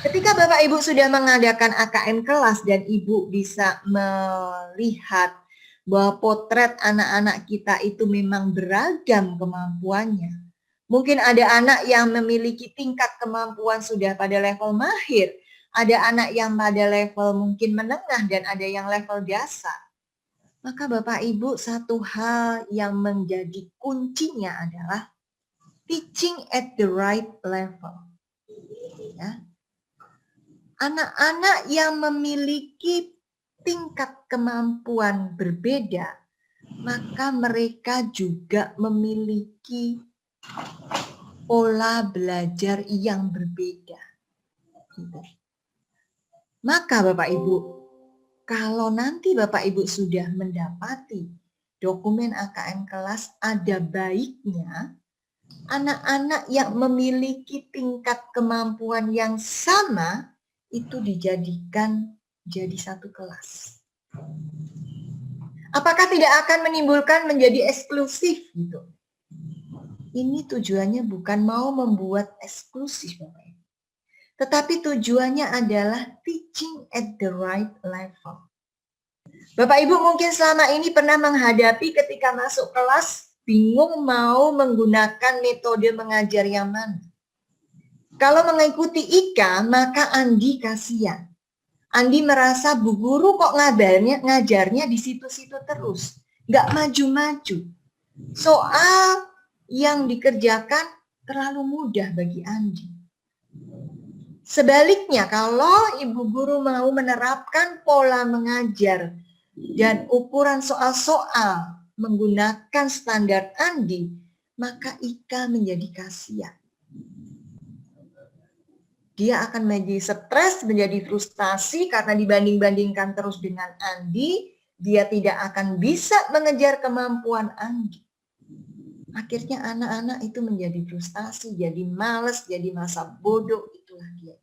Ketika Bapak Ibu sudah mengadakan AKM kelas dan Ibu bisa melihat bahwa potret anak-anak kita itu memang beragam kemampuannya. Mungkin ada anak yang memiliki tingkat kemampuan sudah pada level mahir, ada anak yang pada level mungkin menengah dan ada yang level dasar. Maka Bapak Ibu satu hal yang menjadi kuncinya adalah teaching at the right level. Ya. Anak-anak yang memiliki tingkat kemampuan berbeda, maka mereka juga memiliki pola belajar yang berbeda. Maka Bapak Ibu, kalau nanti Bapak Ibu sudah mendapati dokumen AKM kelas, ada baiknya anak-anak yang memiliki tingkat kemampuan yang sama itu dijadikan jadi satu kelas. Apakah tidak akan menimbulkan menjadi eksklusif gitu? Ini tujuannya bukan mau membuat eksklusif Bapak Ibu. Tetapi tujuannya adalah teaching at the right level. Bapak Ibu mungkin selama ini pernah menghadapi ketika masuk kelas bingung mau menggunakan metode mengajar yang mana. Kalau mengikuti Ika, maka Andi kasihan. Andi merasa bu guru kok ngajarnya di situ-situ terus. Nggak maju-maju. Soal yang dikerjakan terlalu mudah bagi Andi. Sebaliknya, kalau ibu guru mau menerapkan pola mengajar dan ukuran soal-soal menggunakan standar Andi, maka Ika menjadi kasihan. Dia akan menjadi stres, menjadi frustasi karena dibanding-bandingkan terus dengan Andi, dia tidak akan bisa mengejar kemampuan Andi. Akhirnya anak-anak itu menjadi frustasi, jadi malas, jadi masa bodoh, itulah dia.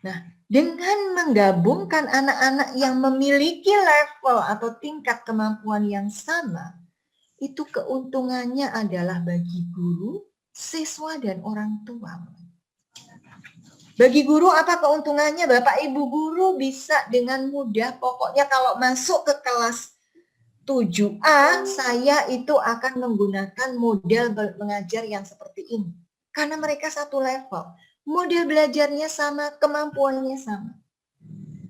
Nah, dengan menggabungkan anak-anak yang memiliki level atau tingkat kemampuan yang sama, itu keuntungannya adalah bagi guru, siswa, dan orang tua. Bagi guru apa keuntungannya? Bapak Ibu guru bisa dengan mudah, pokoknya kalau masuk ke kelas 7A, saya itu akan menggunakan model mengajar yang seperti ini. Karena mereka satu level. Model belajarnya sama, kemampuannya sama.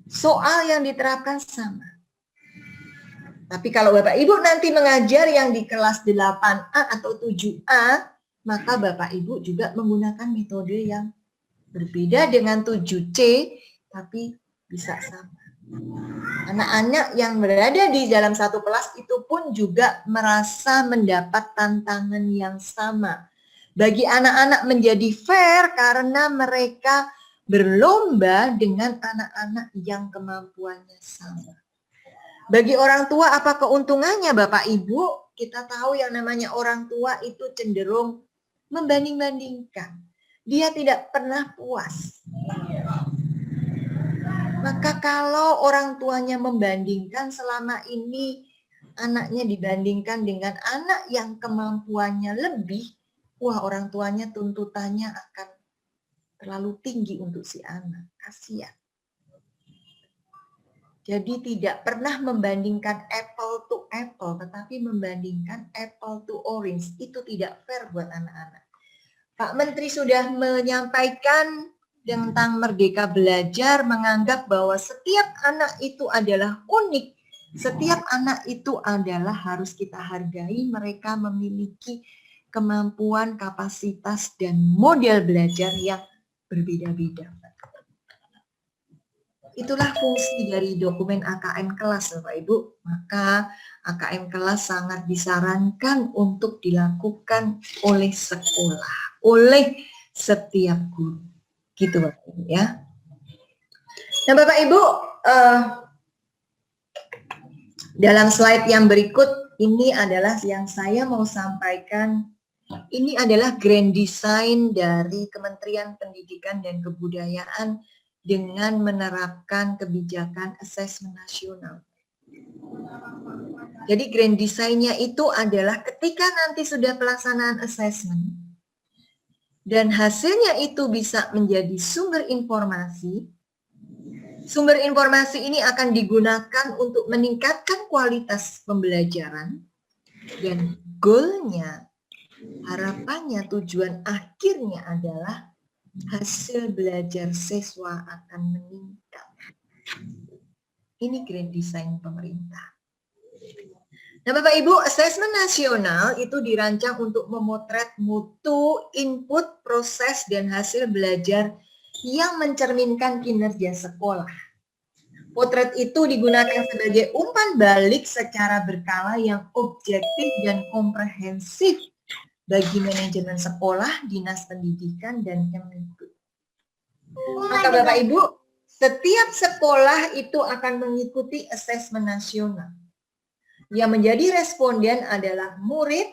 Soal yang diterapkan sama. Tapi kalau Bapak Ibu nanti mengajar yang di kelas 8A atau 7A, maka Bapak Ibu juga menggunakan metode yang berbeda dengan 7C, tapi bisa sama. Anak-anak yang berada di dalam satu kelas itu pun juga merasa mendapat tantangan yang sama. Bagi anak-anak menjadi fair karena mereka berlomba dengan anak-anak yang kemampuannya sama. Bagi orang tua apa keuntungannya Bapak Ibu? Kita tahu yang namanya orang tua itu cenderung membanding-bandingkan. Dia tidak pernah puas. Maka kalau orang tuanya membandingkan selama ini anaknya dibandingkan dengan anak yang kemampuannya lebih, wah orang tuanya tuntutannya akan terlalu tinggi untuk si anak. Kasihan. Jadi tidak pernah membandingkan apple to apple, tetapi membandingkan apple to orange. Itu tidak fair buat anak-anak. Pak Menteri sudah menyampaikan tentang Merdeka Belajar, menganggap bahwa setiap anak itu adalah unik. Setiap anak itu adalah harus kita hargai, mereka memiliki kemampuan, kapasitas, dan model belajar yang berbeda-beda. Itulah fungsi dari dokumen AKM kelas, Bapak Ibu. Maka AKM kelas sangat disarankan untuk dilakukan oleh sekolah, oleh setiap guru. Gitu Bapak Ibu ya. Nah Bapak Ibu, dalam slide yang berikut ini adalah yang saya mau sampaikan. Ini adalah grand design dari Kementerian Pendidikan dan Kebudayaan dengan menerapkan kebijakan asesmen nasional. Jadi grand design-nya itu adalah ketika nanti sudah pelaksanaan asesmen dan hasilnya itu bisa menjadi sumber informasi ini akan digunakan untuk meningkatkan kualitas pembelajaran dan goalnya, harapannya, tujuan akhirnya adalah hasil belajar siswa akan meningkat. Ini grand design pemerintah. Nah Bapak Ibu, asesmen nasional itu dirancang untuk memotret mutu, input, proses, dan hasil belajar yang mencerminkan kinerja sekolah. Potret itu digunakan sebagai umpan balik secara berkala yang objektif dan komprehensif bagi manajemen sekolah, dinas pendidikan, dan Kemdikbud. Maka Bapak Ibu, setiap sekolah itu akan mengikuti asesmen nasional. Yang menjadi responden adalah murid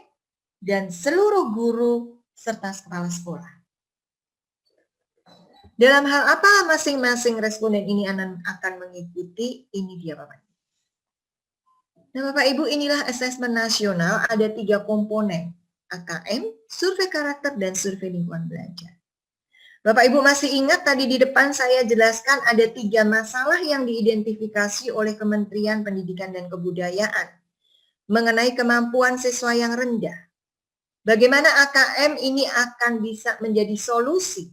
dan seluruh guru serta kepala sekolah. Dalam hal apa masing-masing responden ini akan mengikuti? Ini dia Bapak Ibu. Nah Bapak Ibu, inilah asesmen nasional, ada 3 komponen. AKM, survei karakter, dan survei lingkungan belajar. Bapak Ibu masih ingat tadi di depan saya jelaskan ada 3 masalah yang diidentifikasi oleh Kementerian Pendidikan dan Kebudayaan mengenai kemampuan siswa yang rendah. Bagaimana AKM ini akan bisa menjadi solusi?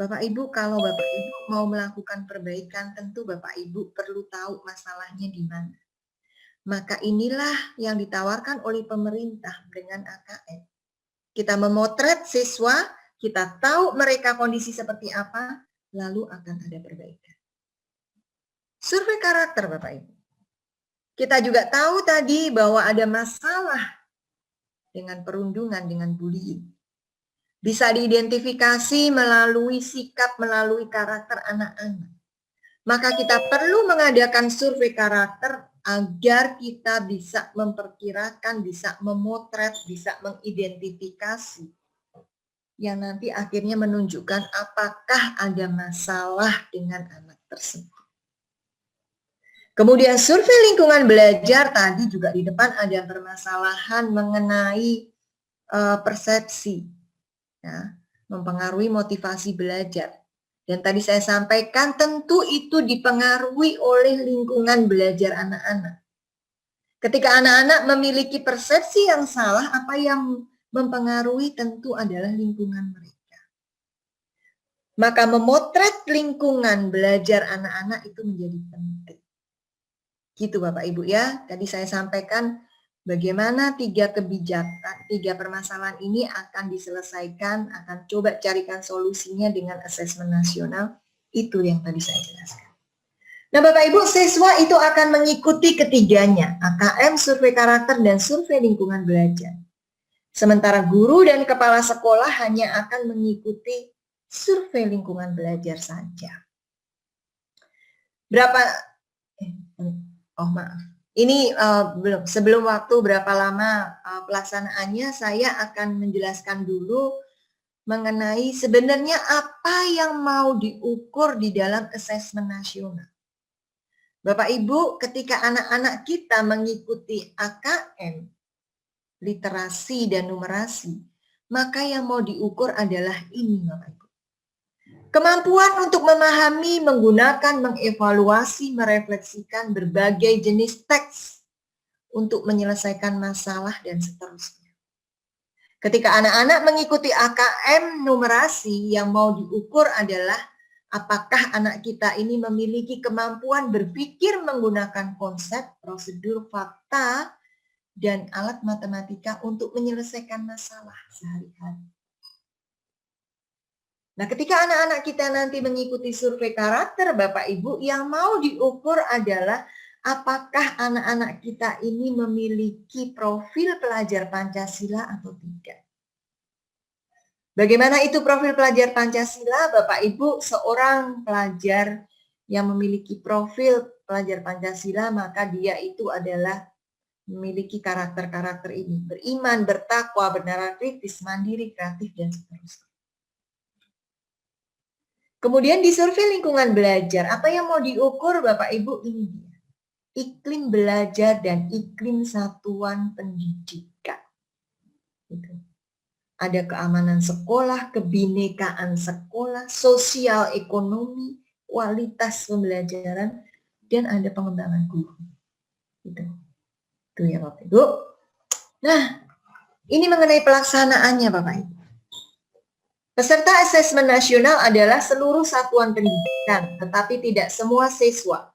Bapak Ibu, kalau Bapak Ibu mau melakukan perbaikan, tentu Bapak Ibu perlu tahu masalahnya di mana. Maka inilah yang ditawarkan oleh pemerintah dengan AKM. Kita memotret siswa, kita tahu mereka kondisi seperti apa, lalu akan ada perbaikan. Survei karakter Bapak Ibu. Kita juga tahu tadi bahwa ada masalah dengan perundungan, dengan bullying. Bisa diidentifikasi melalui sikap, melalui karakter anak-anak. Maka kita perlu mengadakan survei karakter agar kita bisa memperkirakan, bisa memotret, bisa mengidentifikasi. Yang nanti akhirnya menunjukkan apakah ada masalah dengan anak tersebut. Kemudian survei lingkungan belajar tadi juga di depan ada permasalahan mengenai persepsi, ya, mempengaruhi motivasi belajar. Dan tadi saya sampaikan tentu itu dipengaruhi oleh lingkungan belajar anak-anak. Ketika anak-anak memiliki persepsi yang salah, apa yang mempengaruhi tentu adalah lingkungan mereka. Maka memotret lingkungan belajar anak-anak itu menjadi penting. Gitu Bapak Ibu ya, tadi saya sampaikan bagaimana 3 kebijakan, 3 permasalahan ini akan diselesaikan, akan coba carikan solusinya dengan asesmen nasional, itu yang tadi saya jelaskan. Nah Bapak Ibu, siswa itu akan mengikuti ketiganya, AKM, survei karakter, dan survei lingkungan belajar. Sementara guru dan kepala sekolah hanya akan mengikuti survei lingkungan belajar saja. Ini belum, sebelum waktu berapa lama pelaksanaannya, saya akan menjelaskan dulu mengenai sebenarnya apa yang mau diukur di dalam asesmen nasional. Bapak Ibu, ketika anak-anak kita mengikuti AKM, literasi dan numerasi, maka yang mau diukur adalah ini Bapak Ibu. Kemampuan untuk memahami, menggunakan, mengevaluasi, merefleksikan berbagai jenis teks untuk menyelesaikan masalah dan seterusnya. Ketika anak-anak mengikuti AKM numerasi, yang mau diukur adalah apakah anak kita ini memiliki kemampuan berpikir menggunakan konsep, prosedur, fakta, dan alat matematika untuk menyelesaikan masalah sehari-hari. Nah, ketika anak-anak kita nanti mengikuti survei karakter, Bapak Ibu, yang mau diukur adalah apakah anak-anak kita ini memiliki profil pelajar Pancasila atau tidak. Bagaimana itu profil pelajar Pancasila, Bapak Ibu? Seorang pelajar yang memiliki profil pelajar Pancasila, maka dia itu adalah memiliki karakter-karakter ini. Beriman, bertakwa, bernalar kritis, mandiri, kreatif, dan seterusnya. Kemudian di survei lingkungan belajar, apa yang mau diukur Bapak Ibu? Ini dia. Iklim belajar dan iklim satuan pendidikan. Gitu. Ada keamanan sekolah, kebinekaan sekolah, sosial ekonomi, kualitas pembelajaran, dan ada pengembangan guru. Gitu. Itu ya Bapak Ibu. Nah, ini mengenai pelaksanaannya Bapak Ibu. Peserta asesmen nasional adalah seluruh satuan pendidikan, tetapi tidak semua siswa.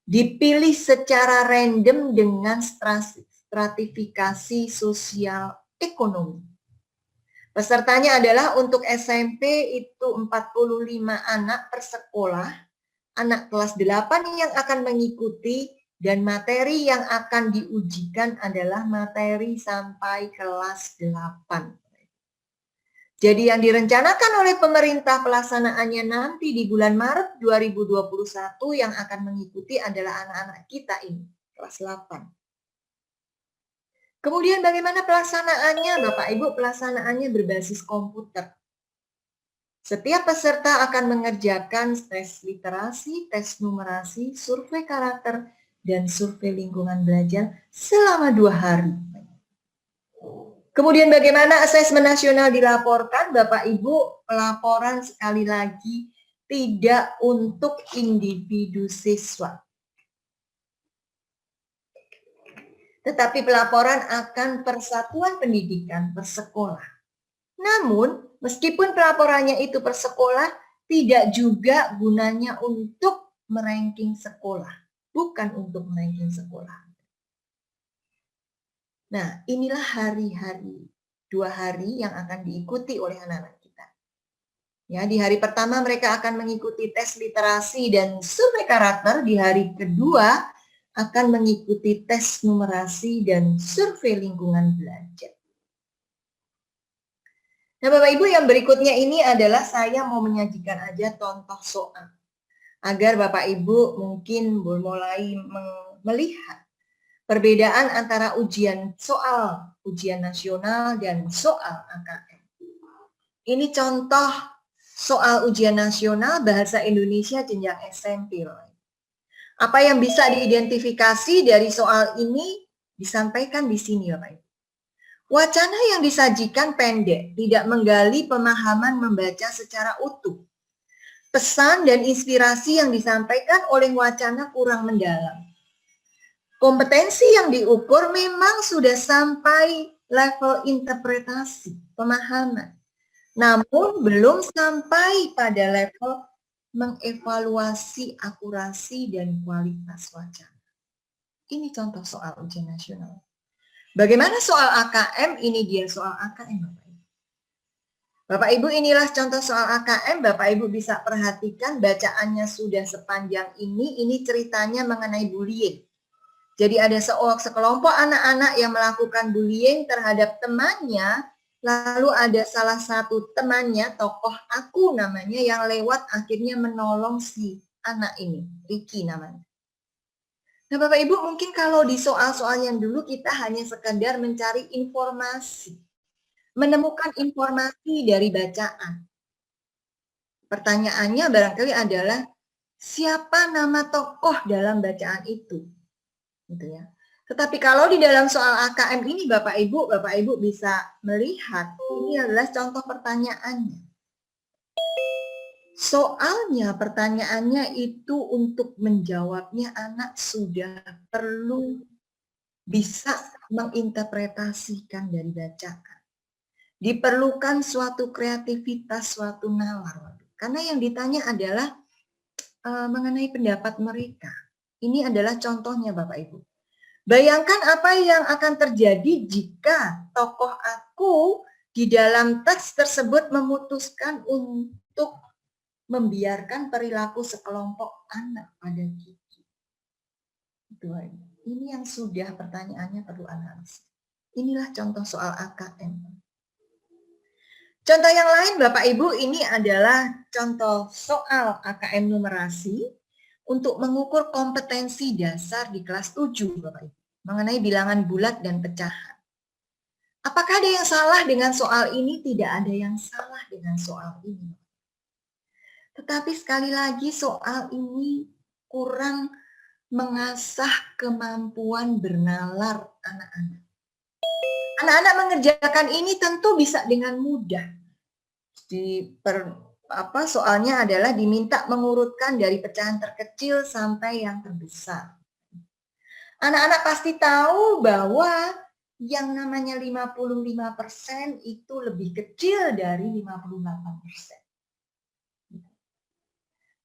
Dipilih secara random dengan stratifikasi sosial ekonomi. Pesertanya adalah untuk SMP itu 45 anak per sekolah, anak kelas 8 yang akan mengikuti, dan materi yang akan diujikan adalah materi sampai kelas 8. Jadi yang direncanakan oleh pemerintah pelaksanaannya nanti di bulan Maret 2021 yang akan mengikuti adalah anak-anak kita ini, kelas 8. Kemudian bagaimana pelaksanaannya Bapak Ibu? Pelaksanaannya berbasis komputer. Setiap peserta akan mengerjakan tes literasi, tes numerasi, survei karakter, dan survei lingkungan belajar selama 2 hari. Kemudian bagaimana asesmen nasional dilaporkan, Bapak Ibu? Pelaporan sekali lagi tidak untuk individu siswa. Tetapi pelaporan akan persatuan pendidikan per sekolah. Namun, meskipun pelaporannya itu per sekolah, tidak juga gunanya untuk meranking sekolah. Bukan untuk meranking sekolah. Nah, inilah hari-hari, 2 hari yang akan diikuti oleh anak-anak kita. Ya, di hari pertama mereka akan mengikuti tes literasi dan survei karakter, di hari kedua akan mengikuti tes numerasi dan survei lingkungan belajar. Nah, Bapak Ibu, yang berikutnya ini adalah saya mau menyajikan aja contoh soal. Agar Bapak Ibu mungkin mulai melihat perbedaan antara ujian nasional dan soal AKM. Ini contoh soal ujian nasional bahasa Indonesia jenjang SMP. Apa yang bisa diidentifikasi dari soal ini disampaikan di sini Bapak Ibu. Wacana yang disajikan pendek, tidak menggali pemahaman membaca secara utuh. Pesan dan inspirasi yang disampaikan oleh wacana kurang mendalam. Kompetensi yang diukur memang sudah sampai level interpretasi, pemahaman. Namun belum sampai pada level mengevaluasi akurasi dan kualitas wacana. Ini contoh soal ujian nasional. Bagaimana soal AKM? Ini dia soal AKM, Bapak Ibu. Bapak Ibu, inilah contoh soal AKM. Bapak Ibu bisa perhatikan bacaannya sudah sepanjang ini. Ini ceritanya mengenai bullying. Jadi ada sekelompok anak-anak yang melakukan bullying terhadap temannya, lalu ada salah satu temannya, tokoh aku namanya, yang lewat akhirnya menolong si anak ini, Ricky namanya. Nah Bapak Ibu, mungkin kalau di soal-soal yang dulu kita hanya sekedar mencari informasi, menemukan informasi dari bacaan. Pertanyaannya barangkali adalah, siapa nama tokoh dalam bacaan itu? Gitu ya. Tetapi kalau di dalam soal AKM ini Bapak Ibu bisa melihat ini adalah contoh pertanyaannya. Soalnya pertanyaannya itu untuk menjawabnya anak sudah perlu bisa menginterpretasikan dari bacaan. Diperlukan suatu kreativitas, suatu nalar. Karena yang ditanya adalah mengenai pendapat mereka. Ini adalah contohnya Bapak Ibu. Bayangkan apa yang akan terjadi jika tokoh aku di dalam teks tersebut memutuskan untuk untuk membiarkan perilaku sekelompok anak pada kita? Ini yang sudah pertanyaannya perlu analisis. Inilah contoh soal AKM. Contoh yang lain Bapak Ibu, ini adalah contoh soal AKM numerasi untuk mengukur kompetensi dasar di kelas 7 Bapak Ibu, mengenai bilangan bulat dan pecahan. Apakah ada yang salah dengan soal ini? Tidak ada yang salah dengan soal ini. Tetapi sekali lagi soal ini kurang mengasah kemampuan bernalar anak-anak. Anak-anak mengerjakan ini tentu bisa dengan mudah. Soalnya adalah diminta mengurutkan dari pecahan terkecil sampai yang terbesar. Anak-anak pasti tahu bahwa yang namanya 55% itu lebih kecil dari 58%.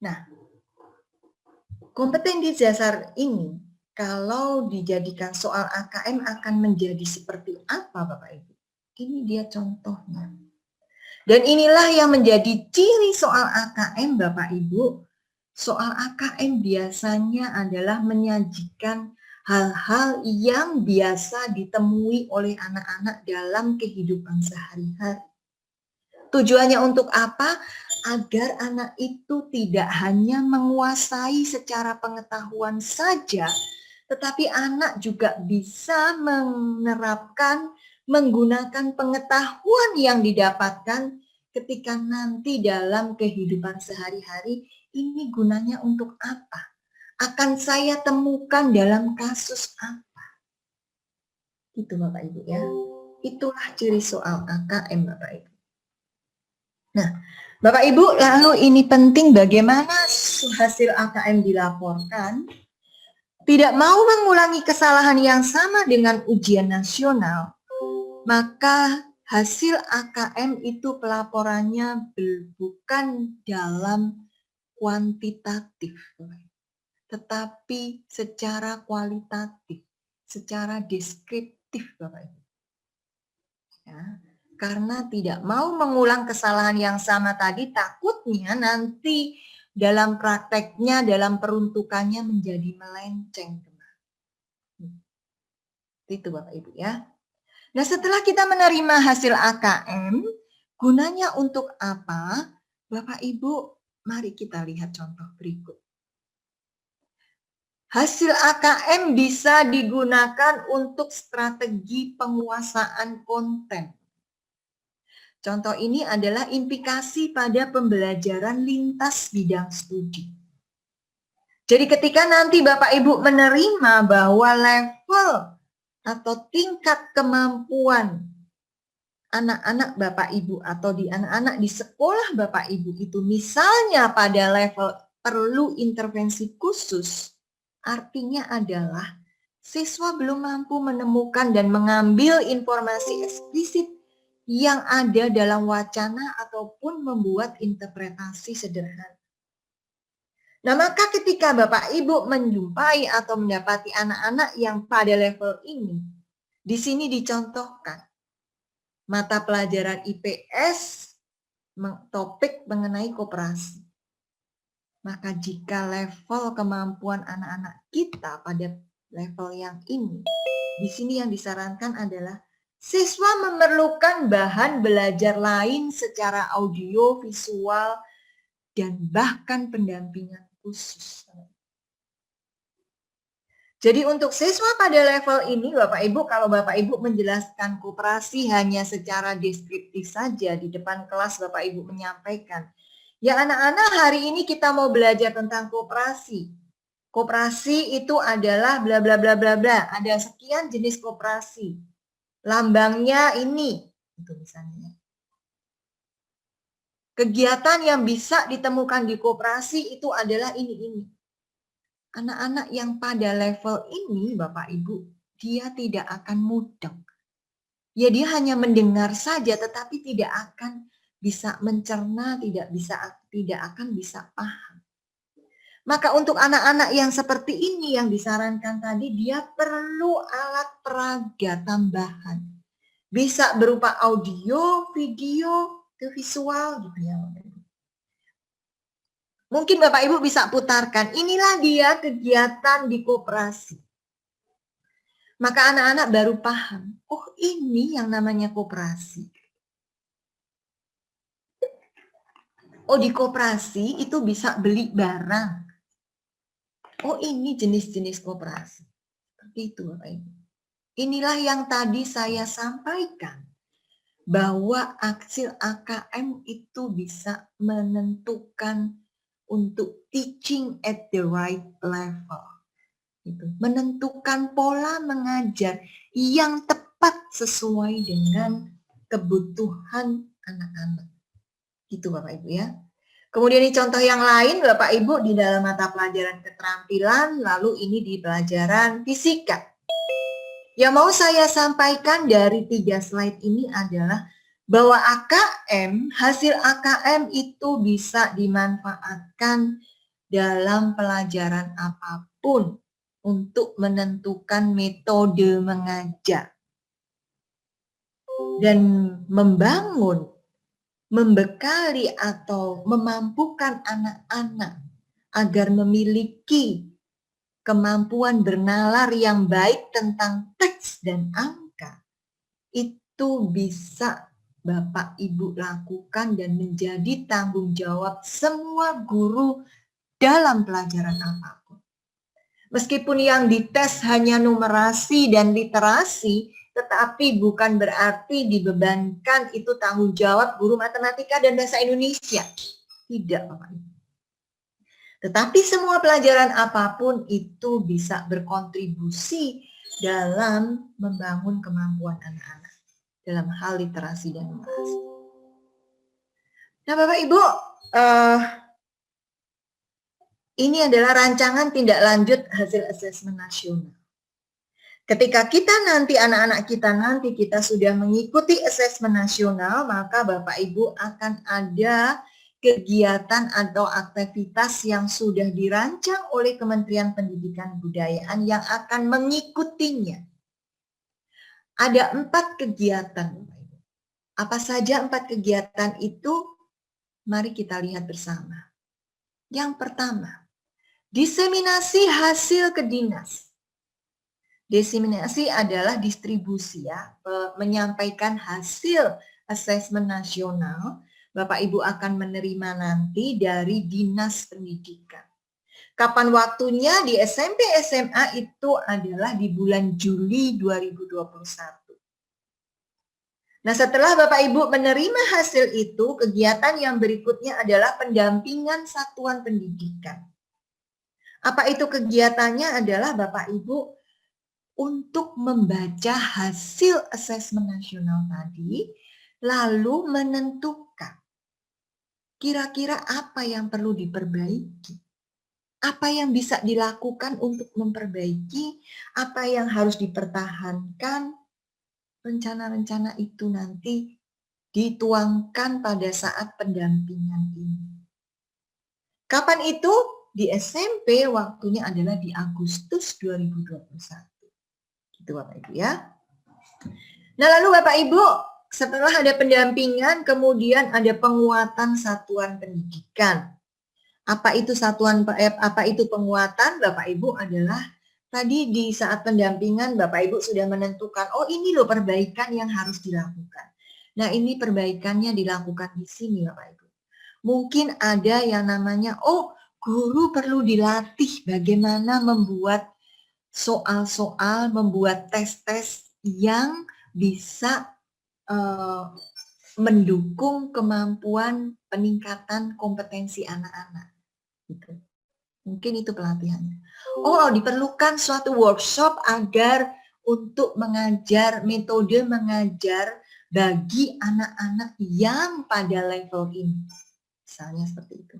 Nah, kompetensi dasar ini kalau dijadikan soal AKM akan menjadi seperti apa Bapak Ibu? Ini dia contohnya. Dan inilah yang menjadi ciri soal AKM Bapak Ibu. Soal AKM biasanya adalah menyajikan hal-hal yang biasa ditemui oleh anak-anak dalam kehidupan sehari-hari. Tujuannya untuk apa? Agar anak itu tidak hanya menguasai secara pengetahuan saja, tetapi anak juga bisa menerapkan, menggunakan pengetahuan yang didapatkan ketika nanti dalam kehidupan sehari-hari. Ini gunanya untuk apa? Akan saya temukan dalam kasus apa? Itu Bapak Ibu ya. Itulah ciri soal AKM Bapak Ibu. Nah, Bapak Ibu, lalu ini penting bagaimana hasil AKM dilaporkan. Tidak mau mengulangi kesalahan yang sama dengan ujian nasional, maka hasil AKM itu pelaporannya bukan dalam kuantitatif, tetapi secara kualitatif, secara deskriptif, Bapak Ibu. Ya. Karena tidak mau mengulang kesalahan yang sama tadi, takutnya nanti dalam prakteknya, dalam peruntukannya menjadi melenceng. Itu Bapak Ibu ya. Nah setelah kita menerima hasil AKM, gunanya untuk apa? Bapak Ibu, mari kita lihat contoh berikut. Hasil AKM bisa digunakan untuk strategi penguasaan konten. Contoh ini adalah implikasi pada pembelajaran lintas bidang studi. Jadi ketika nanti Bapak Ibu menerima bahwa level atau tingkat kemampuan anak-anak Bapak Ibu atau di anak-anak di sekolah Bapak Ibu itu misalnya pada level perlu intervensi khusus, artinya adalah siswa belum mampu menemukan dan mengambil informasi eksplisit yang ada dalam wacana ataupun membuat interpretasi sederhana. Nah, maka ketika Bapak Ibu menjumpai atau mendapati anak-anak yang pada level ini, di sini dicontohkan mata pelajaran IPS, topik mengenai koperasi. Maka jika level kemampuan anak-anak kita pada level yang ini, di sini yang disarankan adalah siswa memerlukan bahan belajar lain secara audio, visual, dan bahkan pendampingan khusus. Jadi untuk siswa pada level ini, Bapak Ibu, kalau Bapak Ibu menjelaskan koperasi hanya secara deskriptif saja di depan kelas Bapak Ibu menyampaikan, ya anak-anak hari ini kita mau belajar tentang koperasi. Koperasi itu adalah bla bla bla bla bla, ada sekian jenis koperasi. Lambangnya ini, itu misalnya. Kegiatan yang bisa ditemukan di koperasi itu adalah ini. Anak-anak yang pada level ini, Bapak Ibu, dia tidak akan mudeng. Ya dia hanya mendengar saja, tetapi tidak akan bisa mencerna, tidak akan bisa paham. Maka untuk anak-anak yang seperti ini yang disarankan tadi, dia perlu alat peraga tambahan. Bisa berupa audio, video, visual gitu ya. Mungkin Bapak Ibu bisa putarkan, inilah dia kegiatan di koperasi. Maka anak-anak baru paham, oh ini yang namanya koperasi. Oh di koperasi itu bisa beli barang. Oh ini jenis-jenis koperasi. Seperti itu Bapak Ibu. Inilah yang tadi saya sampaikan. Bahwa hasil AKM itu bisa menentukan untuk teaching at the right level. Gitu. Menentukan pola mengajar yang tepat sesuai dengan kebutuhan anak-anak. Gitu Bapak Ibu ya. Kemudian ini contoh yang lain Bapak Ibu di dalam mata pelajaran keterampilan, lalu ini di pelajaran fisika. Yang mau saya sampaikan dari 3 slide ini adalah bahwa AKM, hasil AKM itu bisa dimanfaatkan dalam pelajaran apapun untuk menentukan metode mengajar dan membangun, membekali atau memampukan anak-anak agar memiliki kemampuan bernalar yang baik tentang teks dan angka, itu bisa Bapak Ibu lakukan dan menjadi tanggung jawab semua guru dalam pelajaran apapun. Meskipun yang dites hanya numerasi dan literasi, tetapi bukan berarti dibebankan itu tanggung jawab guru matematika dan bahasa Indonesia. Tidak, Bapak Ibu. Tetapi semua pelajaran apapun itu bisa berkontribusi dalam membangun kemampuan anak-anak dalam hal literasi dan numerasi. Nah Bapak Ibu, ini adalah rancangan tindak lanjut hasil asesmen nasional. Ketika kita nanti, anak-anak kita sudah mengikuti asesmen nasional, maka Bapak Ibu akan ada kegiatan atau aktivitas yang sudah dirancang oleh Kementerian Pendidikan dan Kebudayaan yang akan mengikutinya. Ada 4 kegiatan. Apa saja 4 kegiatan itu? Mari kita lihat bersama. Yang pertama, diseminasi hasil ke dinas. Diseminasi adalah distribusi ya, menyampaikan hasil asesmen nasional. Bapak Ibu akan menerima nanti dari Dinas Pendidikan. Kapan waktunya di SMP SMA itu adalah di bulan Juli 2021. Nah, setelah Bapak Ibu menerima hasil itu, kegiatan yang berikutnya adalah pendampingan satuan pendidikan. Apa itu kegiatannya? Adalah Bapak Ibu untuk membaca hasil asesmen nasional tadi, lalu menentukan kira-kira apa yang perlu diperbaiki, apa yang bisa dilakukan untuk memperbaiki, apa yang harus dipertahankan. Rencana-rencana itu nanti dituangkan pada saat pendampingan ini. Kapan itu? Di SMP waktunya adalah di Agustus 2021. Gitu Bapak Ibu ya. Nah lalu Bapak Ibu, setelah ada pendampingan, kemudian ada penguatan satuan pendidikan. Apa itu penguatan? Bapak Ibu adalah tadi di saat pendampingan Bapak Ibu sudah menentukan, oh ini loh perbaikan yang harus dilakukan. Nah ini perbaikannya dilakukan di sini Bapak Ibu. Mungkin ada yang namanya, oh guru perlu dilatih bagaimana membuat soal-soal, membuat tes-tes yang bisa mendukung kemampuan peningkatan kompetensi anak-anak. Gitu. Mungkin itu pelatihannya. Oh, diperlukan suatu workshop agar untuk mengajar, metode mengajar bagi anak-anak yang pada level ini. Misalnya seperti itu.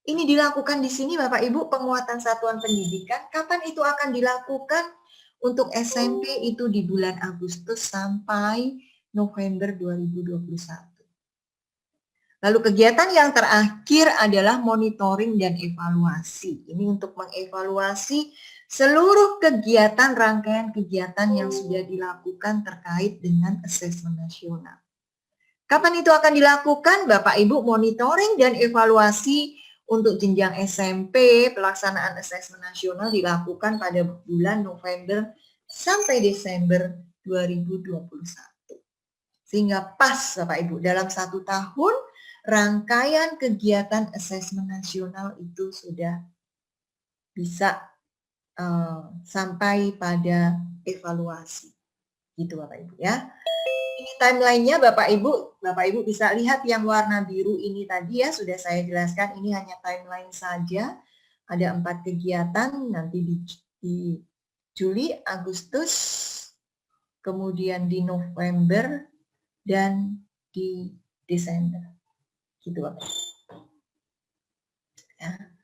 Ini dilakukan di sini Bapak Ibu, penguatan satuan pendidikan. Kapan itu akan dilakukan? Untuk SMP itu di bulan Agustus sampai November 2021. Lalu kegiatan yang terakhir adalah monitoring dan evaluasi. Ini untuk mengevaluasi seluruh kegiatan, rangkaian kegiatan yang sudah dilakukan terkait dengan asesmen nasional. Kapan itu akan dilakukan? Bapak Ibu, monitoring dan evaluasi Untuk jenjang SMP, pelaksanaan asesmen nasional dilakukan pada bulan November sampai Desember 2021. Sehingga pas Bapak Ibu, dalam 1 tahun rangkaian kegiatan asesmen nasional itu sudah bisa sampai pada evaluasi. Gitu Bapak Ibu ya. Ini timeline-nya Bapak Ibu bisa lihat yang warna biru ini tadi ya, sudah saya jelaskan, ini hanya timeline saja. Ada 4 kegiatan nanti di Juli, Agustus, kemudian di November, dan di Desember. Gitu Bapak. Ya.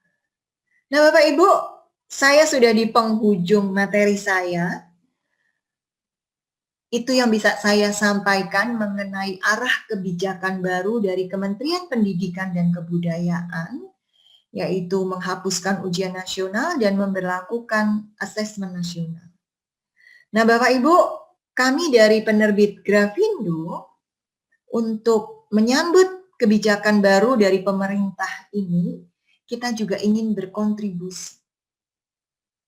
Nah Bapak Ibu, saya sudah di penghujung materi saya. Itu yang bisa saya sampaikan mengenai arah kebijakan baru dari Kementerian Pendidikan dan Kebudayaan, yaitu menghapuskan ujian nasional dan memberlakukan asesmen nasional. Nah Bapak Ibu, kami dari penerbit Grafindo untuk menyambut kebijakan baru dari pemerintah ini, kita juga ingin berkontribusi.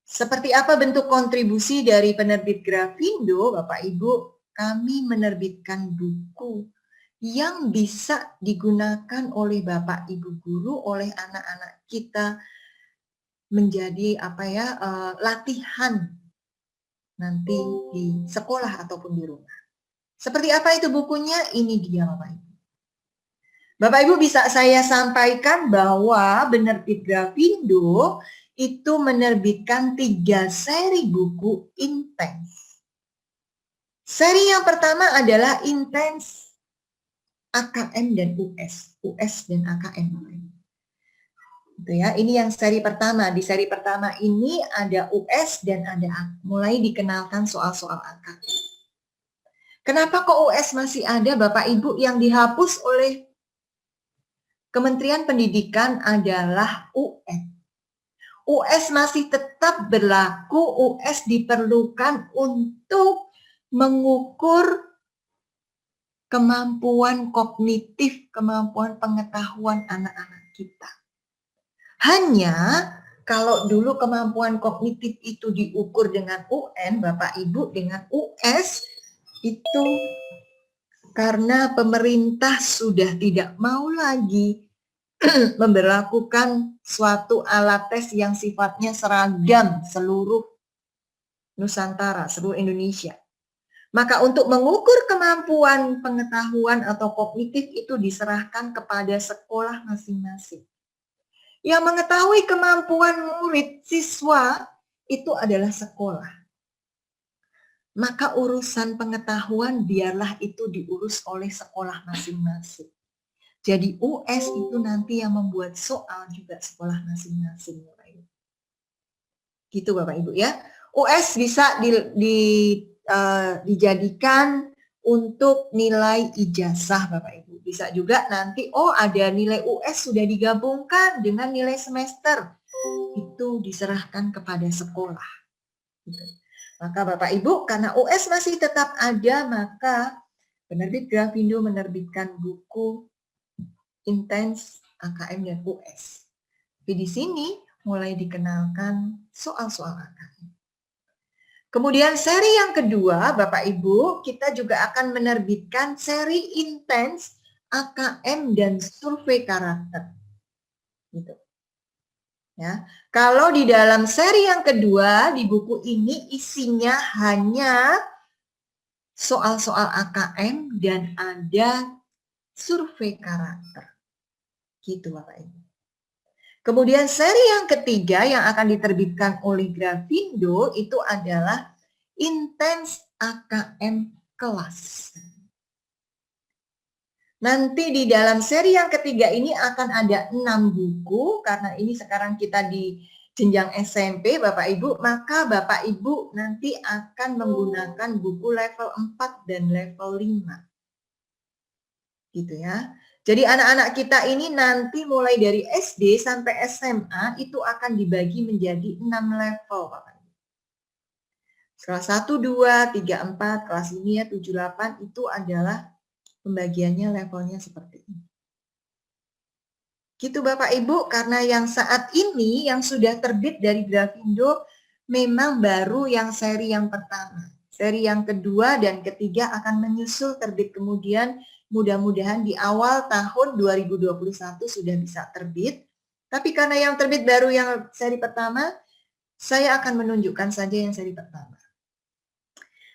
Seperti apa bentuk kontribusi dari penerbit Grafindo, Bapak Ibu? Kami menerbitkan buku yang bisa digunakan oleh Bapak Ibu guru, oleh anak-anak kita menjadi latihan nanti di sekolah ataupun di rumah. Seperti apa itu bukunya? Ini dia Bapak Ibu. Bapak Ibu bisa saya sampaikan bahwa penerbit Grafindo itu menerbitkan 3 seri buku intens. Seri yang pertama adalah intens AKM dan US dan AKM. Itu ya, ini yang seri pertama. Di seri pertama ini ada US dan ada mulai dikenalkan soal-soal AKM. Kenapa kok US masih ada Bapak Ibu? Yang dihapus oleh Kementerian Pendidikan adalah UN. US masih tetap berlaku, US diperlukan untuk mengukur kemampuan kognitif, kemampuan pengetahuan anak-anak kita. Hanya kalau dulu kemampuan kognitif itu diukur dengan UN, Bapak Ibu, dengan US, itu karena pemerintah sudah tidak mau lagi memberlakukan suatu alat tes yang sifatnya seragam seluruh Nusantara, seluruh Indonesia. Maka untuk mengukur kemampuan pengetahuan atau kognitif itu diserahkan kepada sekolah masing-masing. Yang mengetahui kemampuan murid siswa itu adalah sekolah. Maka urusan pengetahuan biarlah itu diurus oleh sekolah masing-masing. Jadi US itu nanti yang membuat soal juga sekolah masing-masing. Gitu Bapak Ibu ya. US bisa dijadikan untuk nilai ijazah Bapak Ibu. Bisa juga nanti, ada nilai US sudah digabungkan dengan nilai semester. Itu diserahkan kepada sekolah. Gitu. Maka Bapak Ibu, karena US masih tetap ada, maka penerbit Grafindo menerbitkan buku intens AKM dan US. Tapi di sini mulai dikenalkan soal-soal AKM. Kemudian seri yang kedua, Bapak Ibu, kita juga akan menerbitkan seri intens AKM dan survei karakter. Gitu. Ya. Kalau di dalam seri yang kedua, di buku ini isinya hanya soal-soal AKM dan ada survei karakter. Gitu Bapak Ibu. Kemudian seri yang ketiga yang akan diterbitkan oleh Grafindo itu adalah intens AKM kelas. Nanti di dalam seri yang ketiga ini akan ada 6 buku, karena ini sekarang kita di jenjang SMP Bapak Ibu, maka Bapak Ibu nanti akan menggunakan buku level 4 dan level 5. Gitu ya. Jadi anak-anak kita ini nanti mulai dari SD sampai SMA itu akan dibagi menjadi 6 level Bapak Ibu. Kelas 1, 2, 3, 4, kelas ini ya 7, 8 itu adalah pembagiannya levelnya seperti ini. Gitu Bapak Ibu, karena yang saat ini yang sudah terbit dari Grafindo memang baru yang seri yang pertama. Seri yang kedua dan ketiga akan menyusul terbit kemudian, mudah-mudahan di awal tahun 2021 sudah bisa terbit. Tapi karena yang terbit baru yang seri pertama, saya akan menunjukkan saja yang seri pertama.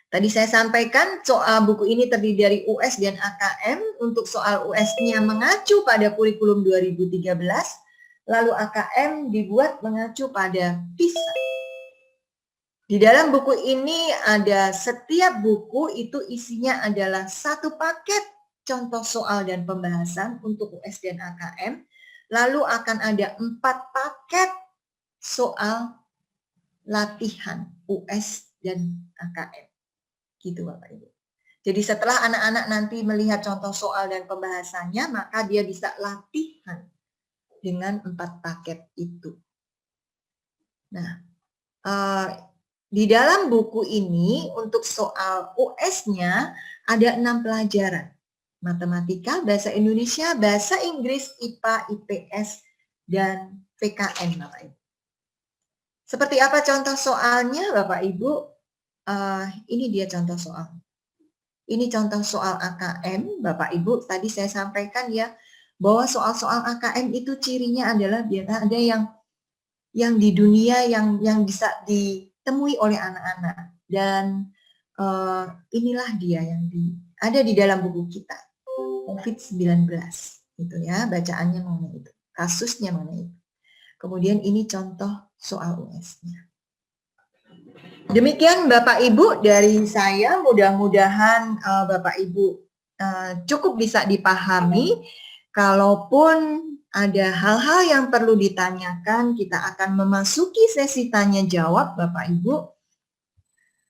Tadi saya sampaikan soal buku ini terdiri dari US dan AKM. Untuk soal US-nya mengacu pada kurikulum 2013, lalu AKM dibuat mengacu pada PISA. Di dalam buku ini ada setiap buku itu isinya adalah satu paket contoh soal dan pembahasan untuk US dan AKM. Lalu akan ada 4 paket soal latihan US dan AKM. Gitu Bapak Ibu. Jadi setelah anak-anak nanti melihat contoh soal dan pembahasannya, maka dia bisa latihan dengan 4 paket itu. Nah, di dalam buku ini untuk soal US-nya ada 6 pelajaran. Matematika, bahasa Indonesia, bahasa Inggris, IPA, IPS, dan PKN Bapak Ibu. Seperti apa contoh soalnya Bapak Ibu? Ini dia contoh soal. Ini contoh soal AKM, Bapak Ibu. Tadi saya sampaikan ya, bahwa soal-soal AKM itu cirinya adalah biar ada yang di dunia yang bisa ditemui oleh anak-anak. Dan inilah dia yang ada di dalam buku kita, COVID-19. Itu ya, bacaannya mengenai itu, kasusnya mengenai itu. Kemudian ini contoh soal US-nya. Demikian Bapak Ibu dari saya, mudah-mudahan Bapak Ibu cukup bisa dipahami. Kalaupun ada hal-hal yang perlu ditanyakan, kita akan memasuki sesi tanya jawab Bapak Ibu.